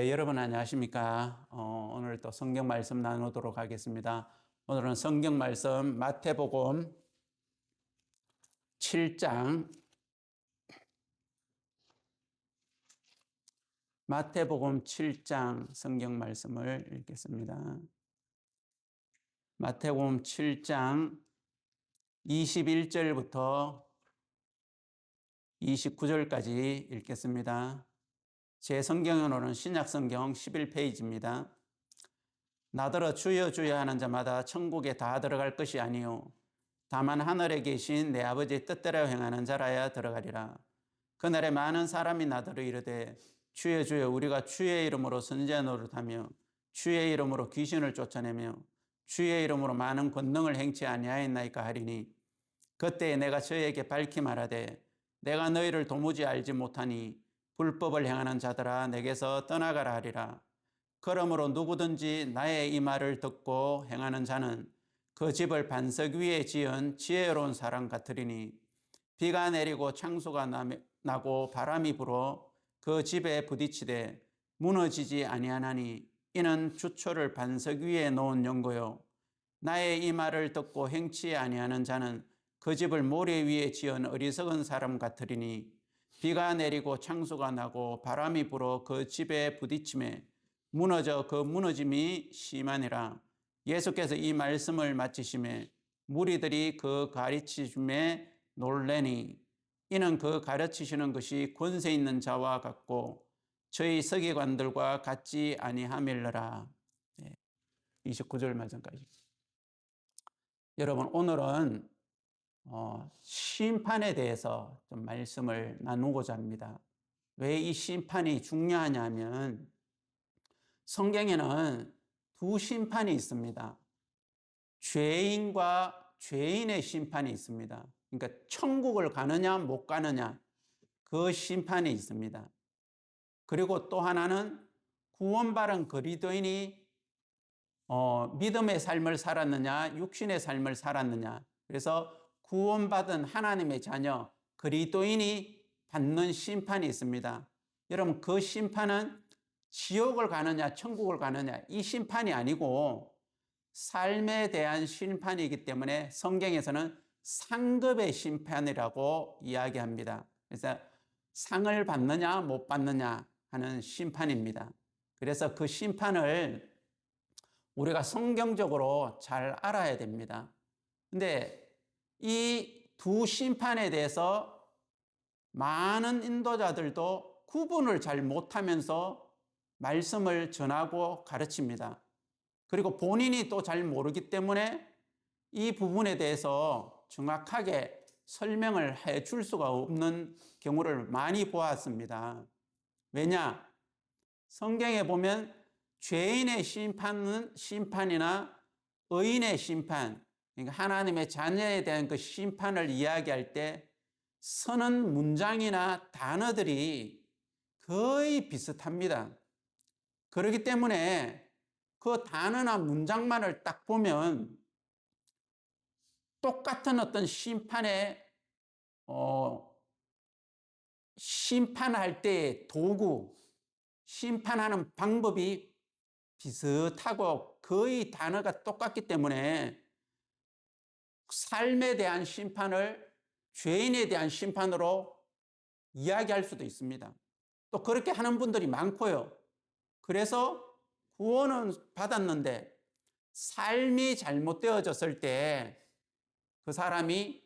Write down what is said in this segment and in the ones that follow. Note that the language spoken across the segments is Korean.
네, 여러분 안녕하십니까? 오늘 또 성경 말씀 나누도록 하겠습니다. 오늘은 성경 말씀 마태복음 7장, 마태복음 7장 성경 말씀을 읽겠습니다. 마태복음 7장 21절부터 29절까지 읽겠습니다. 제 성경으로는 신약성경 11페이지입니다. 나더러 주여 주여 하는 자마다 천국에 다 들어갈 것이 아니요 다만 하늘에 계신 내 아버지의 뜻대로 행하는 자라야 들어가리라. 그날에 많은 사람이 나더러 이르되 주여 주여 우리가 주의 이름으로 선지자 노릇하며 주의 이름으로 귀신을 쫓아내며 주의 이름으로 많은 권능을 행치 아니하였나이까 하리니 그때에 내가 저에게 밝히 말하되 내가 너희를 도무지 알지 못하니 불법을 행하는 자들아 내게서 떠나가라 하리라. 그러므로 누구든지 나의 이 말을 듣고 행하는 자는 그 집을 반석 위에 지은 지혜로운 사람 같으리니 비가 내리고 창수가 나고 바람이 불어 그 집에 부딪히되 무너지지 아니하나니 이는 주초를 반석 위에 놓은 연고요 나의 이 말을 듣고 행치 아니하는 자는 그 집을 모래 위에 지은 어리석은 사람 같으리니 비가 내리고 창수가 나고 바람이 불어 그 집에 부딪히매 무너져 그 무너짐이 심하니라. 예수께서 이 말씀을 마치심에 무리들이 그 가르치심에 놀래니 이는 그 가르치시는 것이 권세 있는 자와 같고 저희 서기관들과 같지 아니하밀러라. 29절 말씀까지. 여러분 오늘은 심판에 대해서 좀 말씀을 나누고자 합니다. 왜 이 심판이 중요하냐면 성경에는 두 심판이 있습니다. 죄인과 죄인의 심판이 있습니다. 그러니까 천국을 가느냐 못 가느냐 그 심판이 있습니다. 그리고 또 하나는 구원받은 그리스도인이 믿음의 삶을 살았느냐 육신의 삶을 살았느냐. 그래서 구원받은 하나님의 자녀 그리스도인이 받는 심판이 있습니다. 여러분 그 심판은 지옥을 가느냐 천국을 가느냐 이 심판이 아니고 삶에 대한 심판이기 때문에 성경에서는 상급의 심판이라고 이야기합니다. 그래서 상을 받느냐 못 받느냐 하는 심판입니다. 그래서 그 심판을 우리가 성경적으로 잘 알아야 됩니다. 근데 이 두 심판에 대해서 많은 인도자들도 구분을 잘 못하면서 말씀을 전하고 가르칩니다. 그리고 본인이 또 잘 모르기 때문에 이 부분에 대해서 정확하게 설명을 해 줄 수가 없는 경우를 많이 보았습니다. 왜냐? 성경에 보면 죄인의 심판이나 의인의 심판, 그러니까 하나님의 자녀에 대한 그 심판을 이야기할 때 쓰는 문장이나 단어들이 거의 비슷합니다. 그렇기 때문에 그 단어나 문장만을 딱 보면 똑같은 어떤 심판할 때의 도구, 심판하는 방법이 비슷하고 거의 단어가 똑같기 때문에 삶에 대한 심판을 죄인에 대한 심판으로 이야기할 수도 있습니다. 또 그렇게 하는 분들이 많고요. 그래서 구원은 받았는데 삶이 잘못되어졌을 때 그 사람이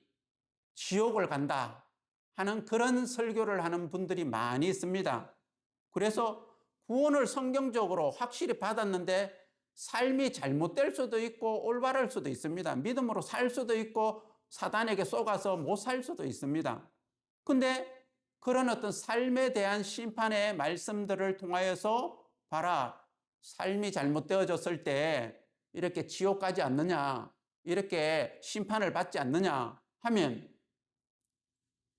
지옥을 간다 하는 그런 설교를 하는 분들이 많이 있습니다. 그래서 구원을 성경적으로 확실히 받았는데 삶이 잘못될 수도 있고 올바를 수도 있습니다. 믿음으로 살 수도 있고 사단에게 속아서 못 살 수도 있습니다. 근데 그런 어떤 삶에 대한 심판의 말씀들을 통하여서 봐라, 삶이 잘못되어졌을 때 이렇게 지옥 가지 않느냐, 이렇게 심판을 받지 않느냐 하면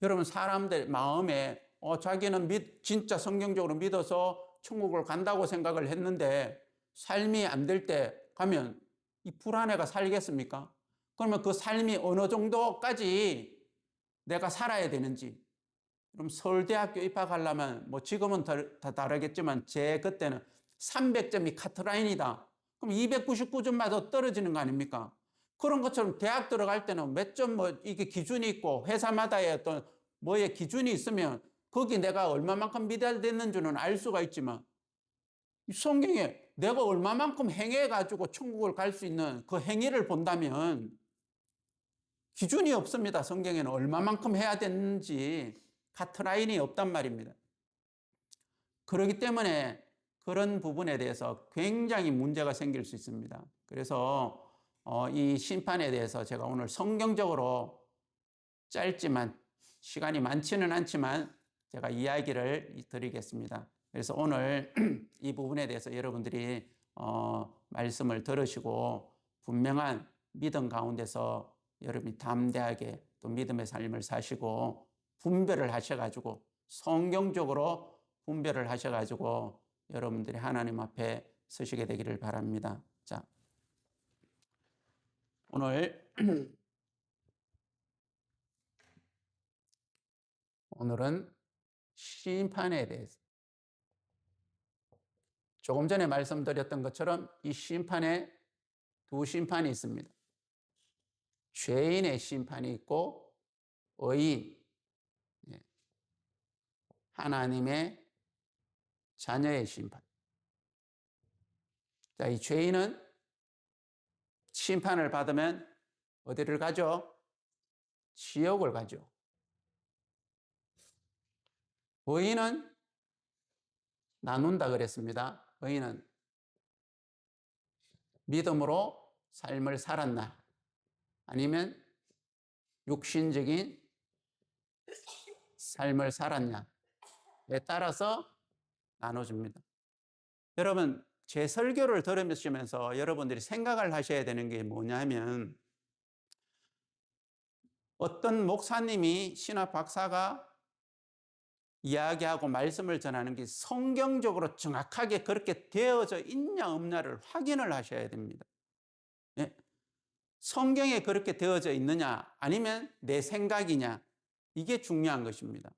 여러분 사람들 마음에 자기는 진짜 성경적으로 믿어서 천국을 간다고 생각을 했는데 삶이 안 될 때 가면 이 불안해가 살겠습니까? 그러면 그 삶이 어느 정도까지 내가 살아야 되는지 그럼 서울대학교 입학하려면 뭐 지금은 다 다르겠지만 제 그때는 300점이 카트라인이다. 그럼 299점마다 떨어지는 거 아닙니까? 그런 것처럼 대학 들어갈 때는 몇 점 뭐 이게 기준이 있고 회사마다의 어떤 뭐의 기준이 있으면 거기 내가 얼마만큼 미달됐는 줄은 알 수가 있지만 성경에 내가 얼마만큼 행해가지고 천국을 갈 수 있는 그 행위를 본다면 기준이 없습니다. 성경에는 얼마만큼 해야 되는지 카트라인이 없단 말입니다. 그렇기 때문에 그런 부분에 대해서 굉장히 문제가 생길 수 있습니다. 그래서 이 심판에 대해서 제가 오늘 성경적으로 짧지만 시간이 많지는 않지만 제가 이야기를 드리겠습니다. 그래서 오늘 이 부분에 대해서 여러분들이 말씀을 들으시고 분명한 믿음 가운데서 여러분이 담대하게 또 믿음의 삶을 사시고 분별을 하셔가지고 성경적으로 분별을 하셔가지고 여러분들이 하나님 앞에 서시게 되기를 바랍니다. 자, 오늘은 심판에 대해서 조금 전에 말씀드렸던 것처럼 이 심판에 두 심판이 있습니다. 죄인의 심판이 있고 의인, 하나님의 자녀의 심판. 자, 이 죄인은 심판을 받으면 어디를 가죠? 지옥을 가죠. 의인은 나눈다 그랬습니다. 의인은 믿음으로 삶을 살았나 아니면 육신적인 삶을 살았냐에 따라서 나눠줍니다. 여러분, 제 설교를 들으시면서 여러분들이 생각을 하셔야 되는 게 뭐냐면 어떤 목사님이 신학 박사가 이야기하고 말씀을 전하는 게 성경적으로 정확하게 그렇게 되어져 있냐 없냐를 확인을 하셔야 됩니다. 예? 성경에 그렇게 되어져 있느냐 아니면 내 생각이냐 이게 중요한 것입니다.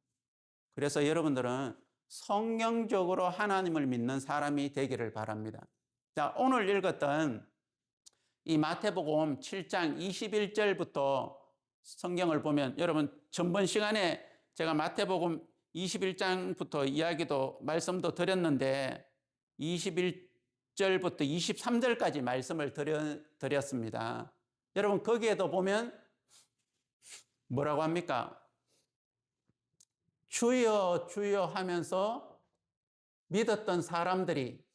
그래서 여러분들은 성경적으로 하나님을 믿는 사람이 되기를 바랍니다. 자, 오늘 읽었던 이 마태복음 7장 21절부터 성경을 보면 여러분 전번 시간에 제가 마태복음 21장부터 이야기도 말씀도 드렸는데 21절부터 23절까지 말씀을 드렸습니다. 여러분 거기에도 보면 뭐라고 합니까? 주여 주여 하면서 믿었던 사람들이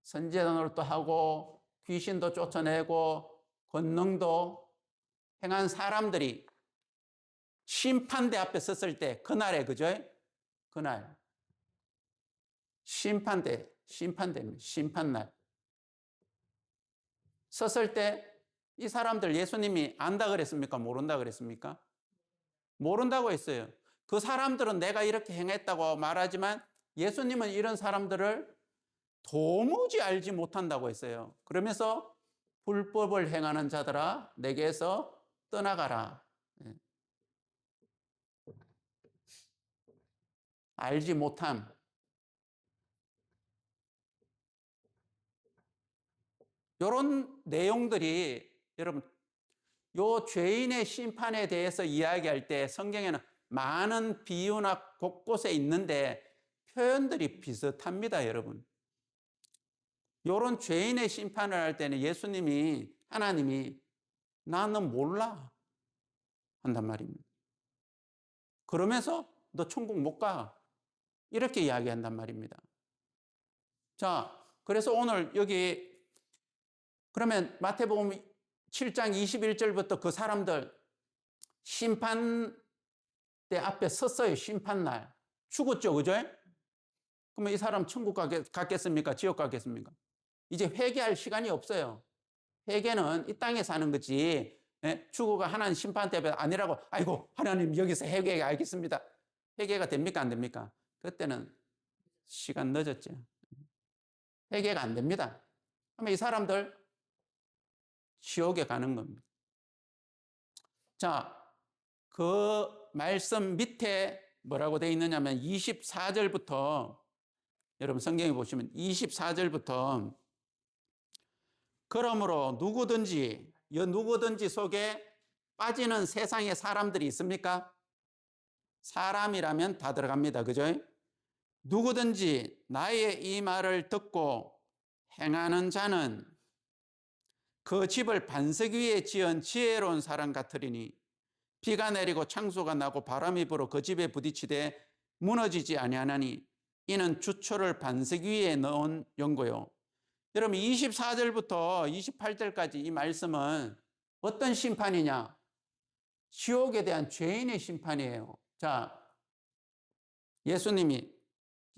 선지자 노릇도 하고 귀신도 쫓아내고 권능도 행한 사람들이 심판대 앞에 섰을 때 그날에 그죠? 그날 심판대입니다. 심판날 섰을 때 이 사람들 예수님이 안다 그랬습니까? 모른다 그랬습니까? 모른다고 했어요. 그 사람들은 내가 이렇게 행했다고 말하지만 예수님은 이런 사람들을 도무지 알지 못한다고 했어요. 그러면서 불법을 행하는 자들아 내게서 떠나가라. 알지 못함. 이런 내용들이 여러분 요 죄인의 심판에 대해서 이야기할 때 성경에는 많은 비유나 곳곳에 있는데 표현들이 비슷합니다, 여러분. 요런 죄인의 심판을 할 때는 예수님이 하나님이 나는 몰라 한단 말입니다. 그러면서 너 천국 못 가. 이렇게 이야기한단 말입니다. 자, 그래서 오늘 여기 그러면 마태복음 7장 21절부터 그 사람들 심판대 앞에 섰어요. 심판날. 죽었죠. 그죠? 그러면 이 사람 천국 갔겠습니까? 지옥 갔겠습니까? 이제 회개할 시간이 없어요. 회개는 이 땅에 사는 거지. 죽어가 하나님 심판대 앞에 아니라고 아이고 하나님 여기서 회개 알겠습니다. 회개가 됩니까? 안 됩니까? 그때는 시간 늦었죠. 회개가 안 됩니다. 그러면 이 사람들 지옥에 가는 겁니다. 자, 그 말씀 밑에 뭐라고 되어 있느냐면 24절부터 여러분 성경에 보시면 24절부터 그러므로 누구든지 속에 빠지는 세상의 사람들이 있습니까? 사람이라면 다 들어갑니다. 그죠? 누구든지 나의 이 말을 듣고 행하는 자는 그 집을 반석 위에 지은 지혜로운 사람 같으리니 비가 내리고 창수가 나고 바람이 불어 그 집에 부딪히되 무너지지 아니하나니 이는 주초를 반석 위에 넣은 연고요. 여러분 24절부터 28절까지 이 말씀은 어떤 심판이냐? 지옥에 대한 죄인의 심판이에요. 자, 예수님이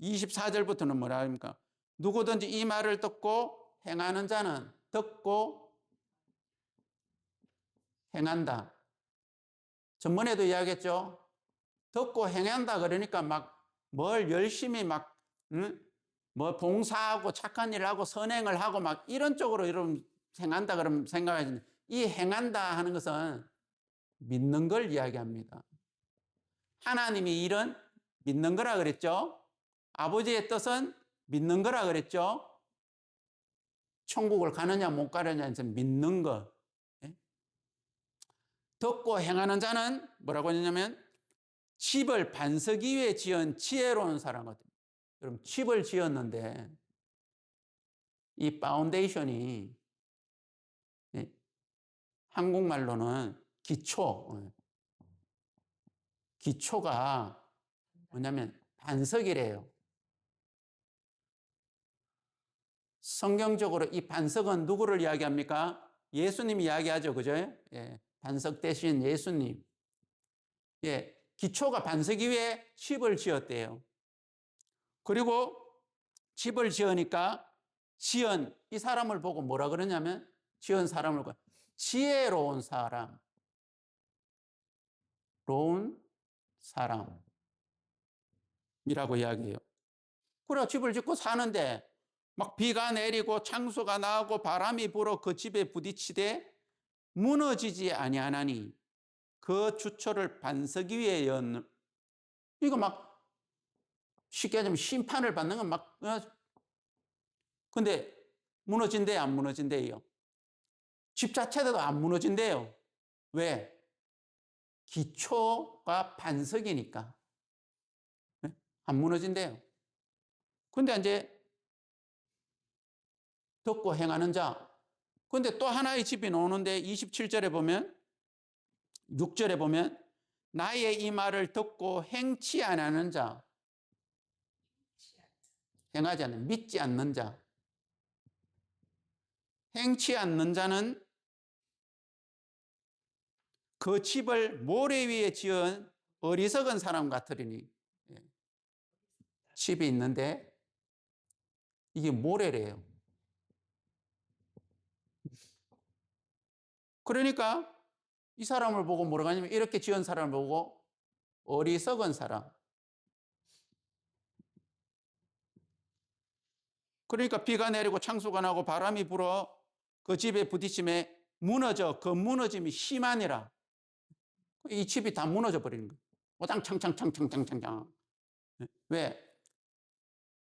24절부터는 뭐라 합니까? 누구든지 이 말을 듣고 행하는 자는 듣고 행한다. 전번에도 이야기했죠. 듣고 행한다 그러니까 막 뭘 열심히 막 뭐 봉사하고 착한 일을 하고 선행을 하고 막 이런 쪽으로 여러분 행한다 그러면 생각하시는데 이 행한다 하는 것은 믿는 걸 이야기합니다. 하나님이 일은 믿는 거라 그랬죠. 아버지의 뜻은 믿는 거라 그랬죠. 천국을 가느냐 못 가느냐 해서 믿는 거. 듣고 행하는 자는 뭐라고 했냐면 집을 반석 위에 지은 지혜로운 사람거든요. 여러분 집을 지었는데 이 파운데이션이 한국말로는 기초가 뭐냐면 반석이래요. 성경적으로 이 반석은 누구를 이야기합니까? 예수님 이야기하죠. 그죠? 예, 반석 대신 예수님. 예, 기초가 반석 위에 집을 지었대요. 그리고 집을 지으니까 지은 이 사람을 보고 뭐라 그러냐면 지은 사람을 보고 지혜로운 사람. 로운 사람이라고 이야기해요. 그래 집을 짓고 사는데 막 비가 내리고 창수가 나고 바람이 불어 그 집에 부딪히되 무너지지 아니하나니 그 주초를 반석 위에 연. 이거 막 쉽게 하자면 심판을 받는 건 막 근데 무너진대요 안 무너진대요? 집 자체도 안 무너진대요. 왜? 기초가 반석이니까 안 무너진대요. 근데 이제 듣고 행하는 자. 근데 또 하나의 집이 나오는데 27절에 보면 6절에 보면 나의 이 말을 듣고 행치 안 하는 자, 행하지 않는, 믿지 않는 자. 행치 않는 자는 그 집을 모래 위에 지은 어리석은 사람 같으리니. 집이 있는데 이게 모래래요. 그러니까 이 사람을 보고 뭐라고 하냐면 이렇게 지은 사람을 보고 어리석은 사람. 그러니까 비가 내리고 창수가 나고 바람이 불어 그 집에 부딪힘에 무너져 그 무너짐이 심하니라. 이 집이 다 무너져 버리는 거예요. 오당창창창창창창창. 왜?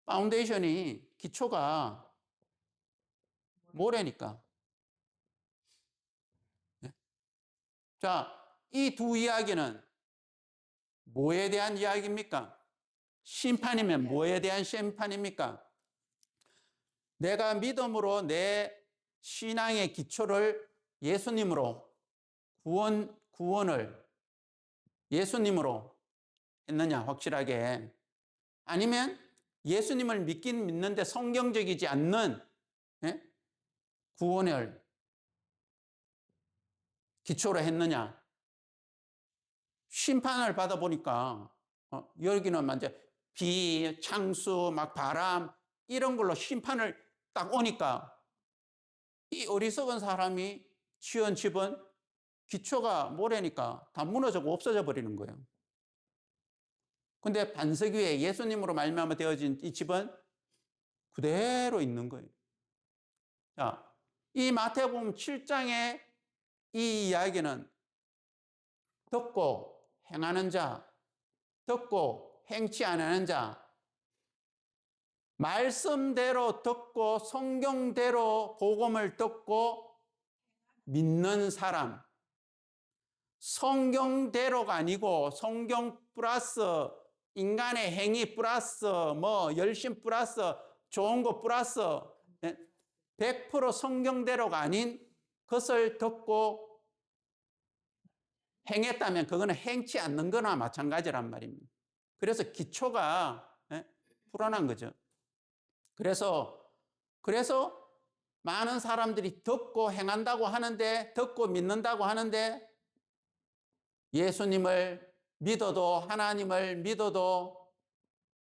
파운데이션이 기초가 모래니까. 자, 이 두 이야기는 뭐에 대한 이야기입니까? 심판이면 뭐에 대한 심판입니까? 내가 믿음으로 내 신앙의 기초를 예수님으로 구원을 예수님으로 했느냐 확실하게 아니면 예수님을 믿긴 믿는데 성경적이지 않는 구원을 기초로 했느냐 심판을 받아보니까 여기는 이제 비, 창수, 막 바람 이런 걸로 심판을 딱 오니까 이 어리석은 사람이 지은 집은 기초가 모래니까 다 무너지고 없어져 버리는 거예요. 근데 반석 위에 예수님으로 말미암아 되어진 이 집은 그대로 있는 거예요. 자, 이 마태복음 7장의 이 이야기는 듣고 행하는 자, 듣고 행치 안 하는 자, 말씀대로 듣고 성경대로 복음을 듣고 믿는 사람, 성경대로가 아니고 성경 플러스 인간의 행위 플러스 뭐 열심 플러스 좋은 거 플러스 100% 성경대로가 아닌 것을 듣고 행했다면 그거는 행치 않는 거나 마찬가지란 말입니다. 그래서 기초가 불안한 거죠. 그래서 많은 사람들이 듣고 행한다고 하는데, 듣고 믿는다고 하는데, 예수님을 믿어도, 하나님을 믿어도,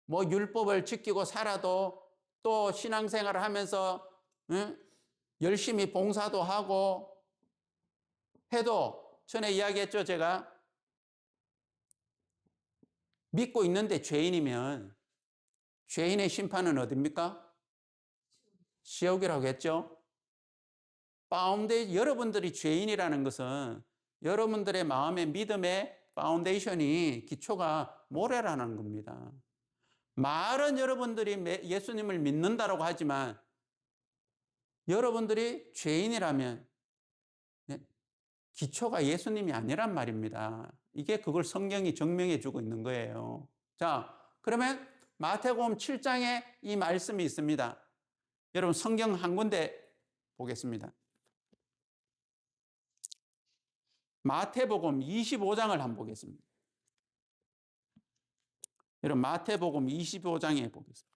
뭐 율법을 지키고 살아도, 또 신앙생활을 하면서 열심히 봉사도 하고 해도, 전에 이야기했죠, 제가. 믿고 있는데 죄인이면 죄인의 심판은 어딥니까? 지옥이라고 했죠. 여러분들이 죄인이라는 것은 여러분들의 마음의 믿음의 파운데이션이, 기초가 모래라는 겁니다. 말은 여러분들이 예수님을 믿는다라고 하지만 여러분들이 죄인이라면 기초가 예수님이 아니란 말입니다. 이게 그걸 성경이 증명해 주고 있는 거예요. 자, 그러면 마태복음 7장에 이 말씀이 있습니다. 여러분 성경 한 군데 보겠습니다. 마태복음 25장을 한번 보겠습니다. 여러분 마태복음 25장에 보겠습니다.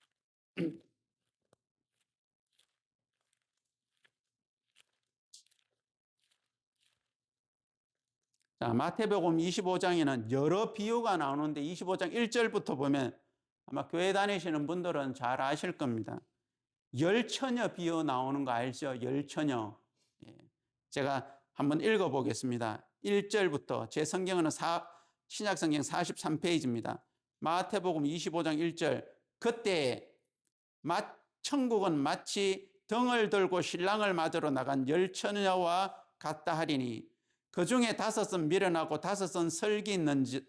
자, 마태복음 25장에는 여러 비유가 나오는데 25장 1절부터 보면 아마 교회 다니시는 분들은 잘 아실 겁니다. 열처녀 비유 나오는 거 알죠? 열처녀. 제가 한번 읽어보겠습니다. 1절부터 제 성경은 신약성경 43페이지입니다. 마태복음 25장 1절. 그때 천국은 마치 등을 들고 신랑을 맞으러 나간 열처녀와 같다 하리니 그 중에 5은 미련하고 5은 설기 있는지라.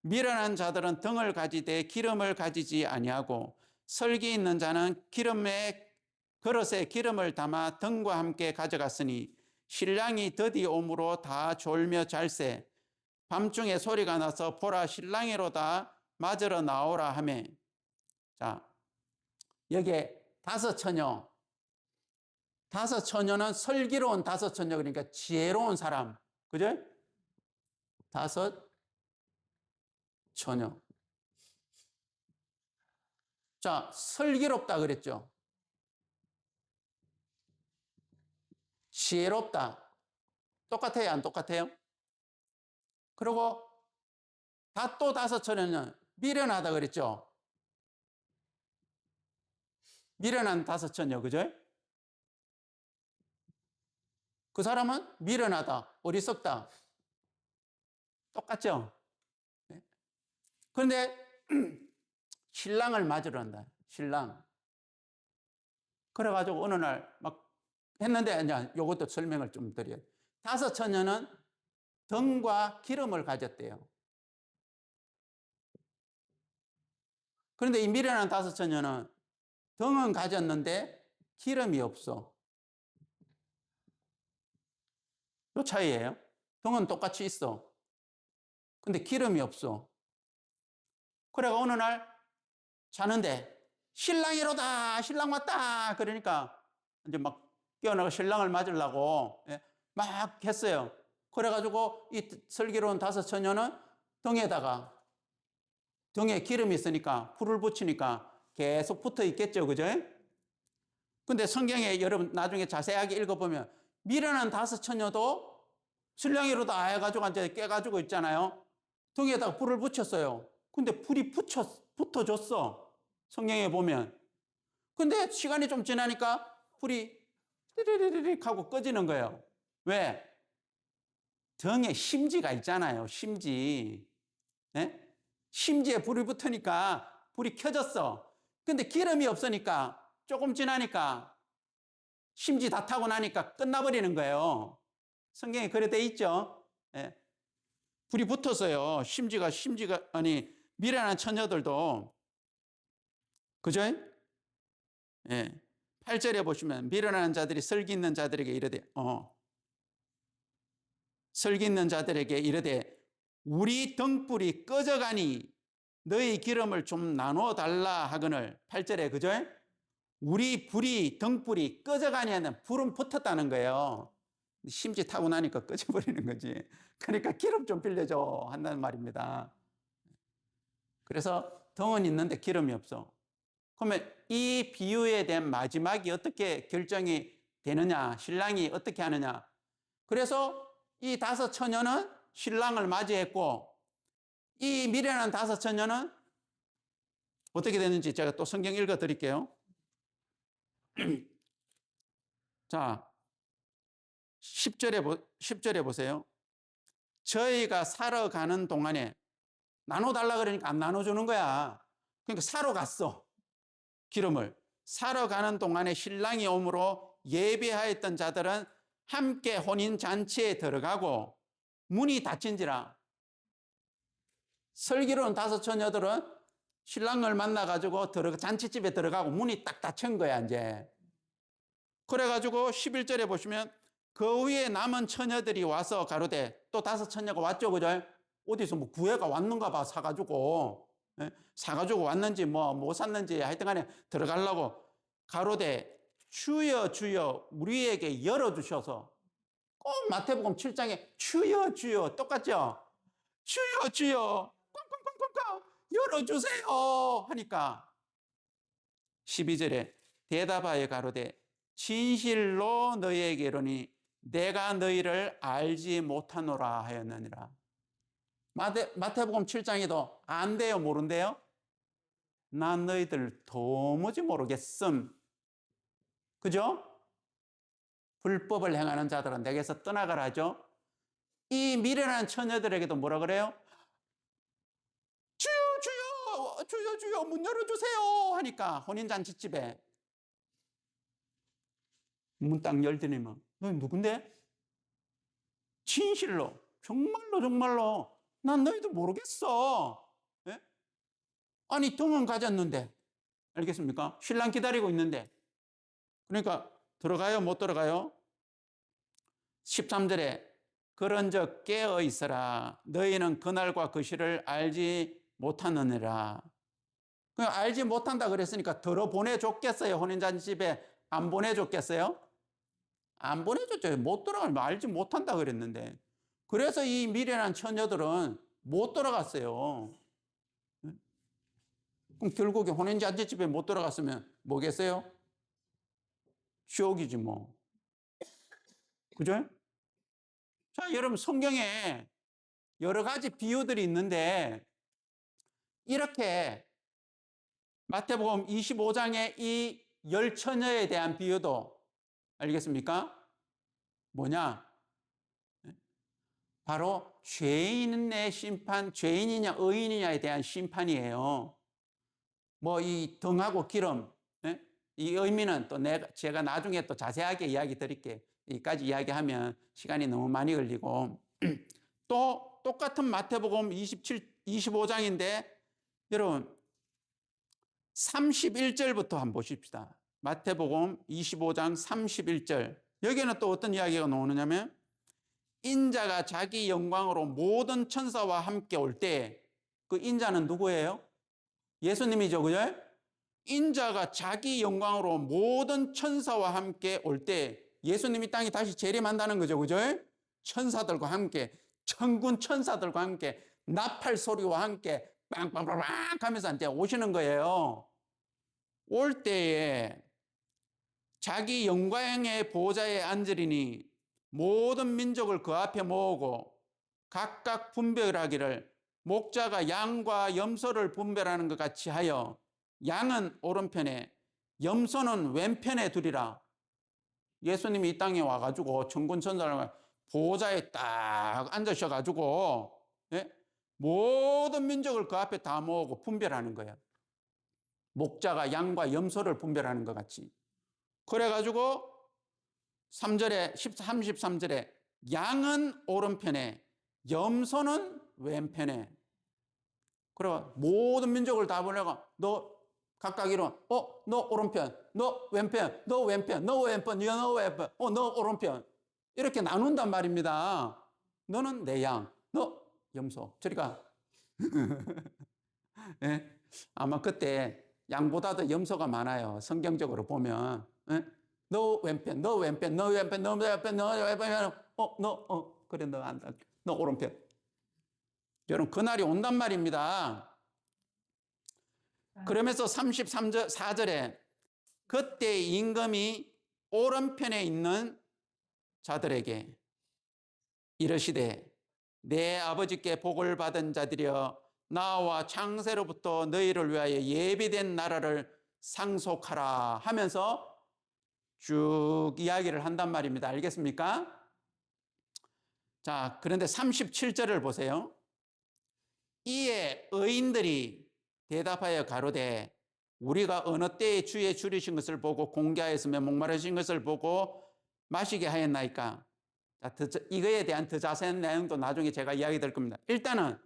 미련한 자들은 등을 가지되 기름을 가지지 아니하고 설기 있는 자는 그릇에 기름을 담아 등과 함께 가져갔으니 신랑이 드디 오므로 다 졸며 잘세. 밤중에 소리가 나서 보라 신랑이로다 맞으러 나오라 하매. 자, 여기에 5처녀. 5처녀는 설기로운 5처녀, 그러니까 지혜로운 사람. 그죠? 5처녀. 자, 설기롭다 그랬죠. 지혜롭다. 똑같아요, 안 똑같아요? 그리고 또 5처녀는 미련하다 그랬죠. 미련한 5처녀, 그죠? 그 사람은 미련하다, 어리석다. 똑같죠? 그런데 신랑을 맞으러 한다. 신랑. 그래가지고 어느 날 막 했는데 이제 이것도 설명을 좀 드려요. 5처녀는 등과 기름을 가졌대요. 그런데 이 미련한 5처녀는 등은 가졌는데 기름이 없어. 이 차이예요. 등은 똑같이 있어. 근데 기름이 없어. 그래가 어느 날 자는데 신랑이로다, 신랑 왔다. 그러니까 이제 막 깨어나고 신랑을 맞으려고 막 했어요. 그래가지고 이 슬기로운 5처녀는 등에 기름이 있으니까 불을 붙이니까 계속 붙어 있겠죠, 그죠? 근데 성경에 여러분 나중에 자세하게 읽어보면 미련한 5처녀도 신랑이로다 해가지고 이제 깨가지고 있잖아요. 등에다가 불을 붙였어요. 근데 불이 붙어졌어. 성경에 보면. 근데 시간이 좀 지나니까 불이 띠리리릭 하고 꺼지는 거예요. 왜? 등에 심지가 있잖아요. 심지. 네? 심지에 불이 붙으니까 불이 켜졌어. 근데 기름이 없으니까 조금 지나니까 심지 다 타고 나니까 끝나버리는 거예요. 성경에 그래 돼 있죠. 네. 불이 붙었어요. 아니 미련한 처녀들도. 그죠? 예. 8절에 보시면 미련한 자들이 설기 있는 자들에게 이르되 설기 있는 자들에게 이르되 우리 등불이 꺼져가니 너희 기름을 좀 나눠 달라 하거늘. 8절에 그죠? 우리 등불이 꺼져가니 하는 불은 붙었다는 거예요. 심지 타고 나니까 꺼져버리는 거지. 그러니까 기름 좀 빌려줘 한다는 말입니다. 그래서 등은 있는데 기름이 없어. 그러면 이 비유에 대한 마지막이 어떻게 결정이 되느냐, 신랑이 어떻게 하느냐. 그래서 이 5 처녀는 신랑을 맞이했고, 이 미련한 5 처녀는 어떻게 되는지 제가 또 성경 읽어 드릴게요. 자, 10절에 보세요. 저희가 사러 가는 동안에 나눠달라 그러니까 안 나눠주는 거야. 그러니까 사러 갔어. 기름을. 사러 가는 동안에 신랑이 오므로 예배하였던 자들은 함께 혼인잔치에 들어가고 문이 닫힌지라. 슬기로운 5 처녀들은 신랑을 만나가지고 잔치집에 들어가고 문이 딱 닫힌 거야, 이제. 그래가지고 11절에 보시면 그 위에 남은 처녀들이 와서 가로되, 또 5 처녀가 왔죠, 그죠? 어디서 뭐 구애가 왔는가 봐, 사가지고. 사가지고 왔는지 못 샀는지 하여튼 간에 들어가려고 가로되 주여 주여 우리에게 열어주셔서. 꼭 마태복음 7장에 주여 주여 똑같죠? 주여 주여 꽝꽝꽝꽝꽝 열어주세요 하니까 12절에 대답하여 가로되 진실로 너희에게 이르노니 내가 너희를 알지 못하노라 하였느니라. 마태복음 7장에도 안 돼요, 모른대요? 난 너희들 도무지 모르겠음. 그죠? 불법을 행하는 자들은 내게서 떠나가라 하죠. 이 미련한 처녀들에게도 뭐라 그래요? 주여 주여 주여 주여 문 열어주세요 하니까 혼인잔치집에 문 딱 열더니만 너희 누군데? 진실로 정말로 난 너희도 모르겠어. 예? 아니 등은 가졌는데, 알겠습니까? 신랑 기다리고 있는데. 그러니까 들어가요, 못 들어가요? 13절에 그런즉 깨어 있어라. 너희는 그날과 그 시를 알지 못하느니라. 그냥 알지 못한다 그랬으니까 들어보내줬겠어요? 혼인잔치집에 안 보내줬겠어요? 안 보내줬죠. 못 들어가면 알지 못한다 그랬는데. 그래서 이 미련한 처녀들은 못 들어갔어요. 그럼 결국에 혼인잔치집에 못 들어갔으면 뭐겠어요? 지옥이지 뭐. 그죠? 자, 여러분 성경에 여러 가지 비유들이 있는데 이렇게 마태복음 25장의 이 10처녀에 대한 비유도 알겠습니까? 뭐냐? 바로 죄인의 심판, 죄인이냐 의인이냐에 대한 심판이에요. 뭐 이 등하고 기름, 이 의미는 또 제가 나중에 또 자세하게 이야기 드릴게요. 여기까지 이야기하면 시간이 너무 많이 걸리고. 또 똑같은 마태복음 25장인데 여러분 31절부터 한번 보십시다. 마태복음 25장 31절. 여기는 또 어떤 이야기가 나오느냐면 인자가 자기 영광으로 모든 천사와 함께 올 때, 그 인자는 누구예요? 예수님이죠, 그죠? 인자가 자기 영광으로 모든 천사와 함께 올 때 예수님이 땅에 다시 재림한다는 거죠, 그죠? 천사들과 함께, 천군 천사들과 함께 나팔 소리와 함께 빵빵빵빵 하면서 이제 오시는 거예요. 올 때에 자기 영광의 보좌에 앉으리니 모든 민족을 그 앞에 모으고 각각 분별하기를 목자가 양과 염소를 분별하는 것 같이 하여 양은 오른편에 염소는 왼편에 두리라. 예수님이 이 땅에 와가지고 천군 천사를 보좌에 딱 앉으셔가지고 모든 민족을 그 앞에 다 모으고 분별하는 거예요. 목자가 양과 염소를 분별하는 것 같이. 그래가지고 33절에 양은 오른편에 염소는 왼편에. 그래 모든 민족을 다 보내가 너 각각 이름 너 오른편, 너 왼편, 너 왼편, 너 왼편, 너 왼편, 너 오른편 이렇게 나눈단 말입니다. 너는 내 양, 너 염소. 저리가 예? 아마 그때 양보다도 염소가 많아요. 성경적으로 보면 예? 너 왼편, 너 왼편, 너 왼편, 너 왼편, 너 왼편, 그래 너 안다, 너 오른편. 여러분 그날이 온단 말입니다. 그러면서 34절에 그때 임금이 오른편에 있는 자들에게 이르시되 내 아버지께 복을 받은 자들이여 나와 창세로부터 너희를 위하여 예비된 나라를 상속하라 하면서 쭉 이야기를 한단 말입니다. 알겠습니까? 자, 그런데 37절을 보세요. 이에 의인들이 대답하여 가로되 우리가 어느 때에 주의 줄이신 것을 보고 공개하였으며 목마르신 것을 보고 마시게 하였나이까. 자, 이거에 대한 더 자세한 내용도 나중에 제가 이야기 될 겁니다. 일단은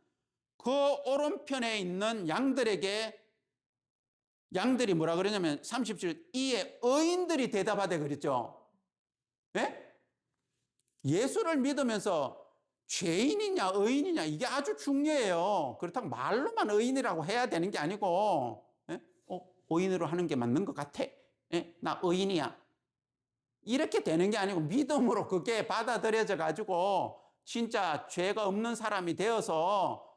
그 오른편에 있는 양들이 뭐라 그러냐면 37절 이에 의인들이 대답하되 그랬죠. 예? 예수를 믿으면서 죄인이냐 의인이냐 이게 아주 중요해요. 그렇다고 말로만 의인이라고 해야 되는 게 아니고 의인으로 하는 게 맞는 것 같아. 나 의인이야. 이렇게 되는 게 아니고 믿음으로 그게 받아들여져 가지고 진짜 죄가 없는 사람이 되어서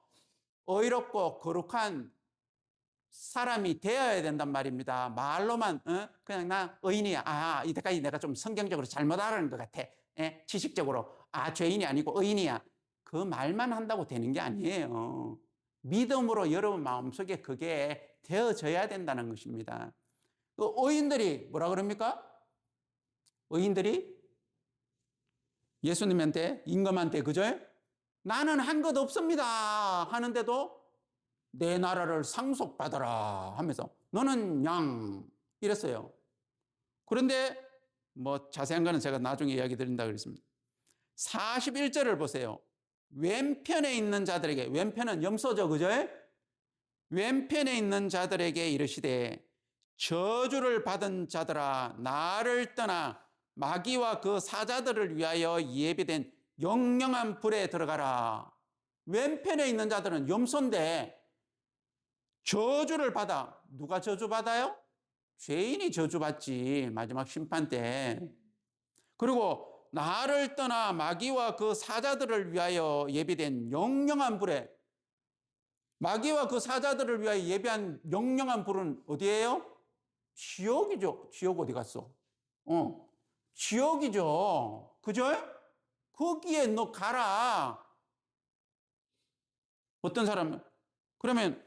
의롭고 거룩한 사람이 되어야 된단 말입니다. 말로만 그냥 나 의인이야. 이때까지 내가 좀 성경적으로 잘못 알아는 것 같아. 지식적으로 죄인이 아니고 의인이야. 그 말만 한다고 되는 게 아니에요. 믿음으로 여러분 마음속에 그게 되어져야 된다는 것입니다. 그 의인들이 뭐라 그럽니까? 의인들이 예수님한테 임금한테 그죠? 나는 한 것 없습니다 하는데도 내 나라를 상속받아라 하면서 너는 양 이랬어요. 그런데 뭐 자세한 거는 제가 나중에 이야기 드린다 그랬습니다. 41절을 보세요. 왼편에 있는 자들에게, 왼편은 염소죠, 그죠? 왼편에 있는 자들에게 이르시되 저주를 받은 자들아 나를 떠나 마귀와 그 사자들을 위하여 예비된 영영한 불에 들어가라. 왼편에 있는 자들은 염소인데 저주를 받아. 누가 저주받아요? 죄인이 저주받지, 마지막 심판 때. 그리고 나를 떠나 마귀와 그 사자들을 위하여 예비된 영영한 불에, 마귀와 그 사자들을 위하여 예비한 영영한 불은 어디예요? 지옥이죠. 지옥 어디 갔어? 지옥이죠. 그죠? 거기에 너 가라. 어떤 사람은 그러면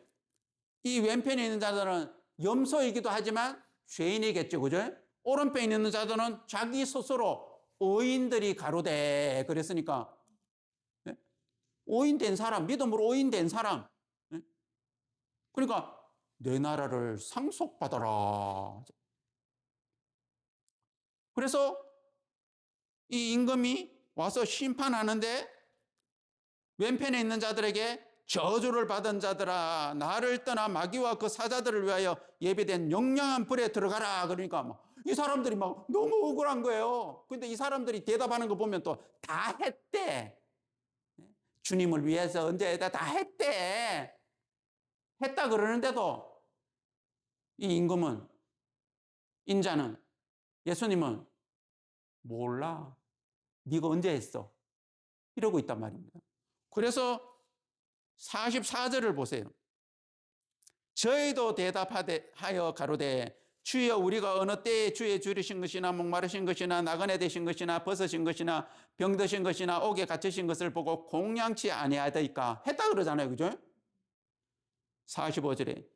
이 왼편에 있는 자들은 염소이기도 하지만 죄인이겠죠. 그죠? 오른편에 있는 자들은 자기 스스로 의인들이 가로되 그랬으니까 의인된 사람, 믿음으로 의인된 사람. 그러니까 내 나라를 상속받아라. 그래서 이 임금이 와서 심판하는데 왼편에 있는 자들에게 저주를 받은 자들아 나를 떠나 마귀와 그 사자들을 위하여 예비된 영영한 불에 들어가라. 그러니까 이 사람들이 너무 억울한 거예요. 근데 이 사람들이 대답하는 거 보면 또 다 했대. 주님을 위해서 언제 다 했대. 했다 그러는데도 이 임금은, 인자는, 예수님은 몰라. 네가 언제 했어? 이러고 있단 말입니다. 그래서 44절을 보세요. 저희도 대답하여 가로되 주여 우리가 어느 때에 주의 줄이신 것이나 목마르신 것이나 나그네 되신 것이나 벗으신 것이나 병드신 것이나 옥에 갇히신 것을 보고 공양치 아니하더이까 했다 그러잖아요. 그죠? 45절에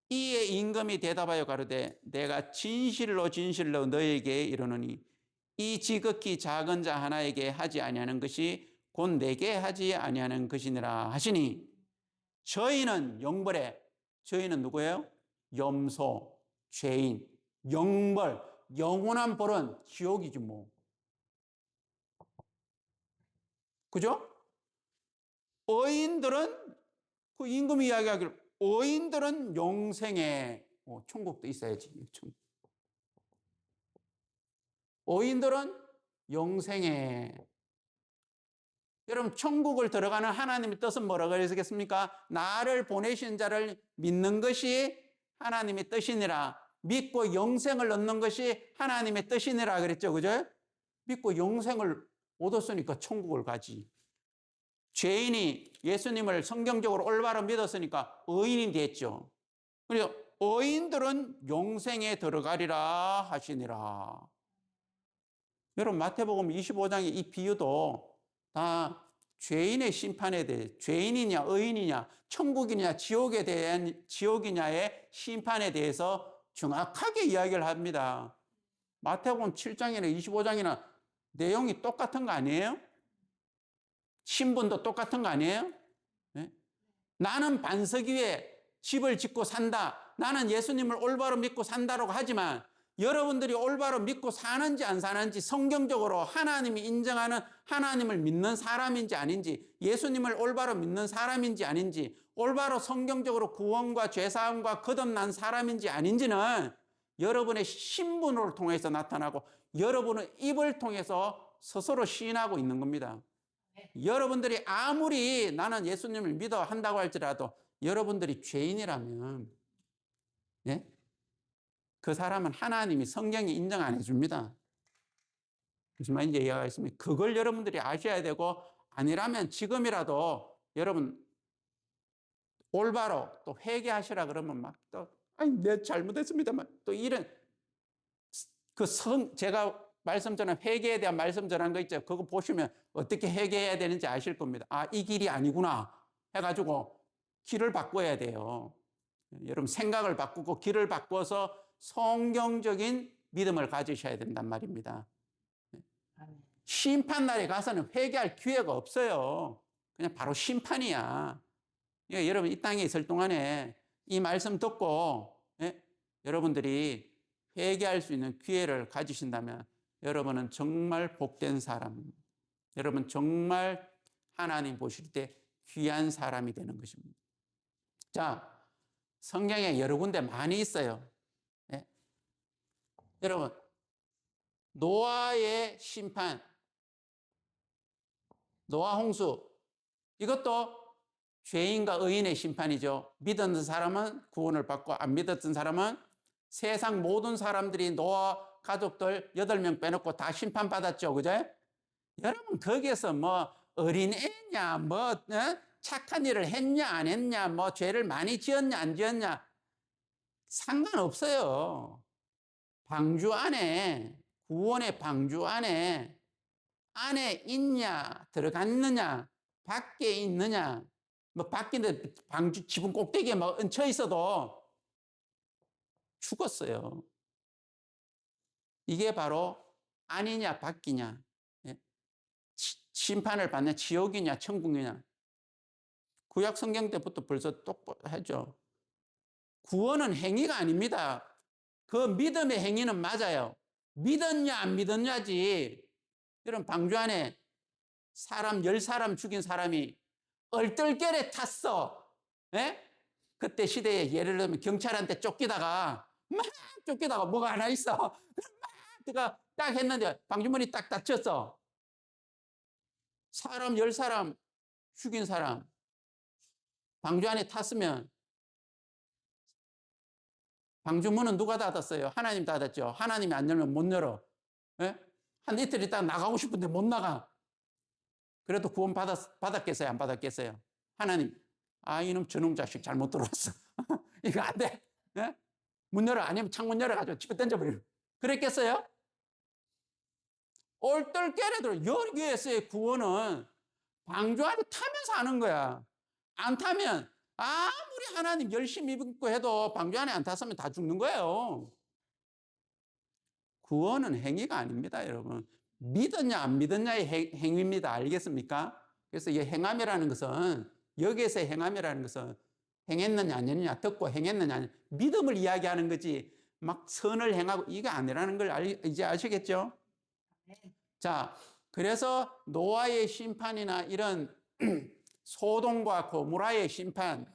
이에 임금이 대답하여 가로되 내가 진실로 진실로 너에게 이르노니 이 지극히 작은 자 하나에게 하지 아니하는 것이 곧 내게 하지 아니하는 것이니라 하시니 저희는 영벌에, 저희는 누구예요? 염소, 죄인, 영벌, 영원한 벌은 지옥이지 뭐. 그죠? 의인들은 그 임금이 이야기하기를 의인들은 영생에 천국도 있어야지. 의인들은 영생에. 여러분 천국을 들어가는 하나님의 뜻은 뭐라고 하시겠습니까? 나를 보내신 자를 믿는 것이 하나님의 뜻이니라. 믿고 영생을 얻는 것이 하나님의 뜻이니라 그랬죠. 그죠? 믿고 영생을 얻었으니까 천국을 가지. 죄인이 예수님을 성경적으로 올바로 믿었으니까 의인이 됐죠. 그래서 의인들은 영생에 들어가리라 하시니라. 여러분 마태복음 25장의 이 비유도 다 죄인의 심판에 대해, 죄인이냐 의인이냐 천국이냐 지옥이냐의 심판에 대해서 정확하게 이야기를 합니다. 마태복음 7장이나 25장이나 내용이 똑같은 거 아니에요? 신분도 똑같은 거 아니에요? 네? 나는 반석 위에 집을 짓고 산다. 나는 예수님을 올바로 믿고 산다라고 하지만 여러분들이 올바로 믿고 사는지 안 사는지 성경적으로 하나님이 인정하는 하나님을 믿는 사람인지 아닌지 예수님을 올바로 믿는 사람인지 아닌지 올바로 성경적으로 구원과 죄사함과 거듭난 사람인지 아닌지는 여러분의 신분을 통해서 나타나고 여러분의 입을 통해서 스스로 시인하고 있는 겁니다. 여러분들이 아무리 나는 예수님을 믿어 한다고 할지라도 여러분들이 죄인이라면 예? 그 사람은 하나님이 성경이 인정 안 해줍니다. 무슨 말인지 이해가 있습니까? 그걸 여러분들이 아셔야 되고 아니라면 지금이라도 여러분 올바로 또 회개하시라 그러면 막 또 아니 내 잘못했습니다만 또 이런 제가 말씀 전한 회개에 대한 말씀 전한 거 있죠. 그거 보시면 어떻게 회개해야 되는지 아실 겁니다. 아, 이 길이 아니구나 해가지고 길을 바꿔야 돼요. 여러분 생각을 바꾸고 길을 바꿔서 성경적인 믿음을 가지셔야 된단 말입니다. 심판날에 가서는 회개할 기회가 없어요. 그냥 바로 심판이야. 그러니까 여러분 이 땅에 있을 동안에 이 말씀 듣고 여러분들이 회개할 수 있는 기회를 가지신다면 여러분은 정말 복된 사람, 여러분 정말 하나님 보실 때 귀한 사람이 되는 것입니다. 자, 성경에 여러 군데 많이 있어요. 네? 여러분, 노아의 심판, 노아 홍수, 이것도 죄인과 의인의 심판이죠. 믿었던 사람은 구원을 받고 안 믿었던 사람은 세상 모든 사람들이 노아 가족들 8명 빼놓고 다 심판받았죠. 그죠? 여러분 거기에서 뭐 어린애냐 뭐 착한 일을 했냐 안 했냐 뭐 죄를 많이 지었냐 안 지었냐 상관없어요. 방주 안에 구원의 방주 안에 있냐 들어갔느냐 밖에 있느냐 뭐 밖에 방주 지붕 꼭대기에 막 얹혀 있어도 죽었어요. 이게 바로 안이냐 밖이냐 심판을 받는 지옥이냐 천국이냐 구약 성경 때부터 벌써 똑똑하죠. 구원은 행위가 아닙니다. 그 믿음의 행위는 맞아요. 믿었냐 안 믿었냐지. 여러분 방주 안에 사람 10사람 죽인 사람이 얼떨결에 탔어. 예? 그때 시대에 예를 들면 경찰한테 쫓기다가 막 쫓기다가 뭐가 하나 있어. 막 그가 딱 했는데 방주문이 딱 닫혔어. 사람 10사람 죽인 사람 방주 안에 탔으면 방주문은 누가 닫았어요? 하나님 닫았죠. 하나님이 안 열면 못 열어. 예? 한 이틀 있다가 나가고 싶은데 못 나가. 그래도 구원 받았겠어요? 안 받았겠어요? 하나님, 아 이놈 저놈 자식 잘못 들어왔어. 이거 안 돼. 예? 문 열어. 아니면 창문 열어가지고 집에 던져버려. 그랬겠어요? 얼떨결에도 여기에서의 구원은 방주 안에 타면서 하는 거야. 안 타면 아무리 하나님 열심히 믿고 해도 방주 안에 안 탔으면 다 죽는 거예요. 구원은 행위가 아닙니다, 여러분. 믿었냐 안 믿었냐의 행위입니다. 알겠습니까? 그래서 이 행함이라는 것은 여기에서의 행함이라는 것은 행했느냐 안 했느냐 듣고 행했느냐 아니냐 믿음을 이야기하는 거지 막 선을 행하고 이게 아니라는 걸 이제 아시겠죠? 자, 그래서 노아의 심판이나 이런 소돔과 고모라의 심판,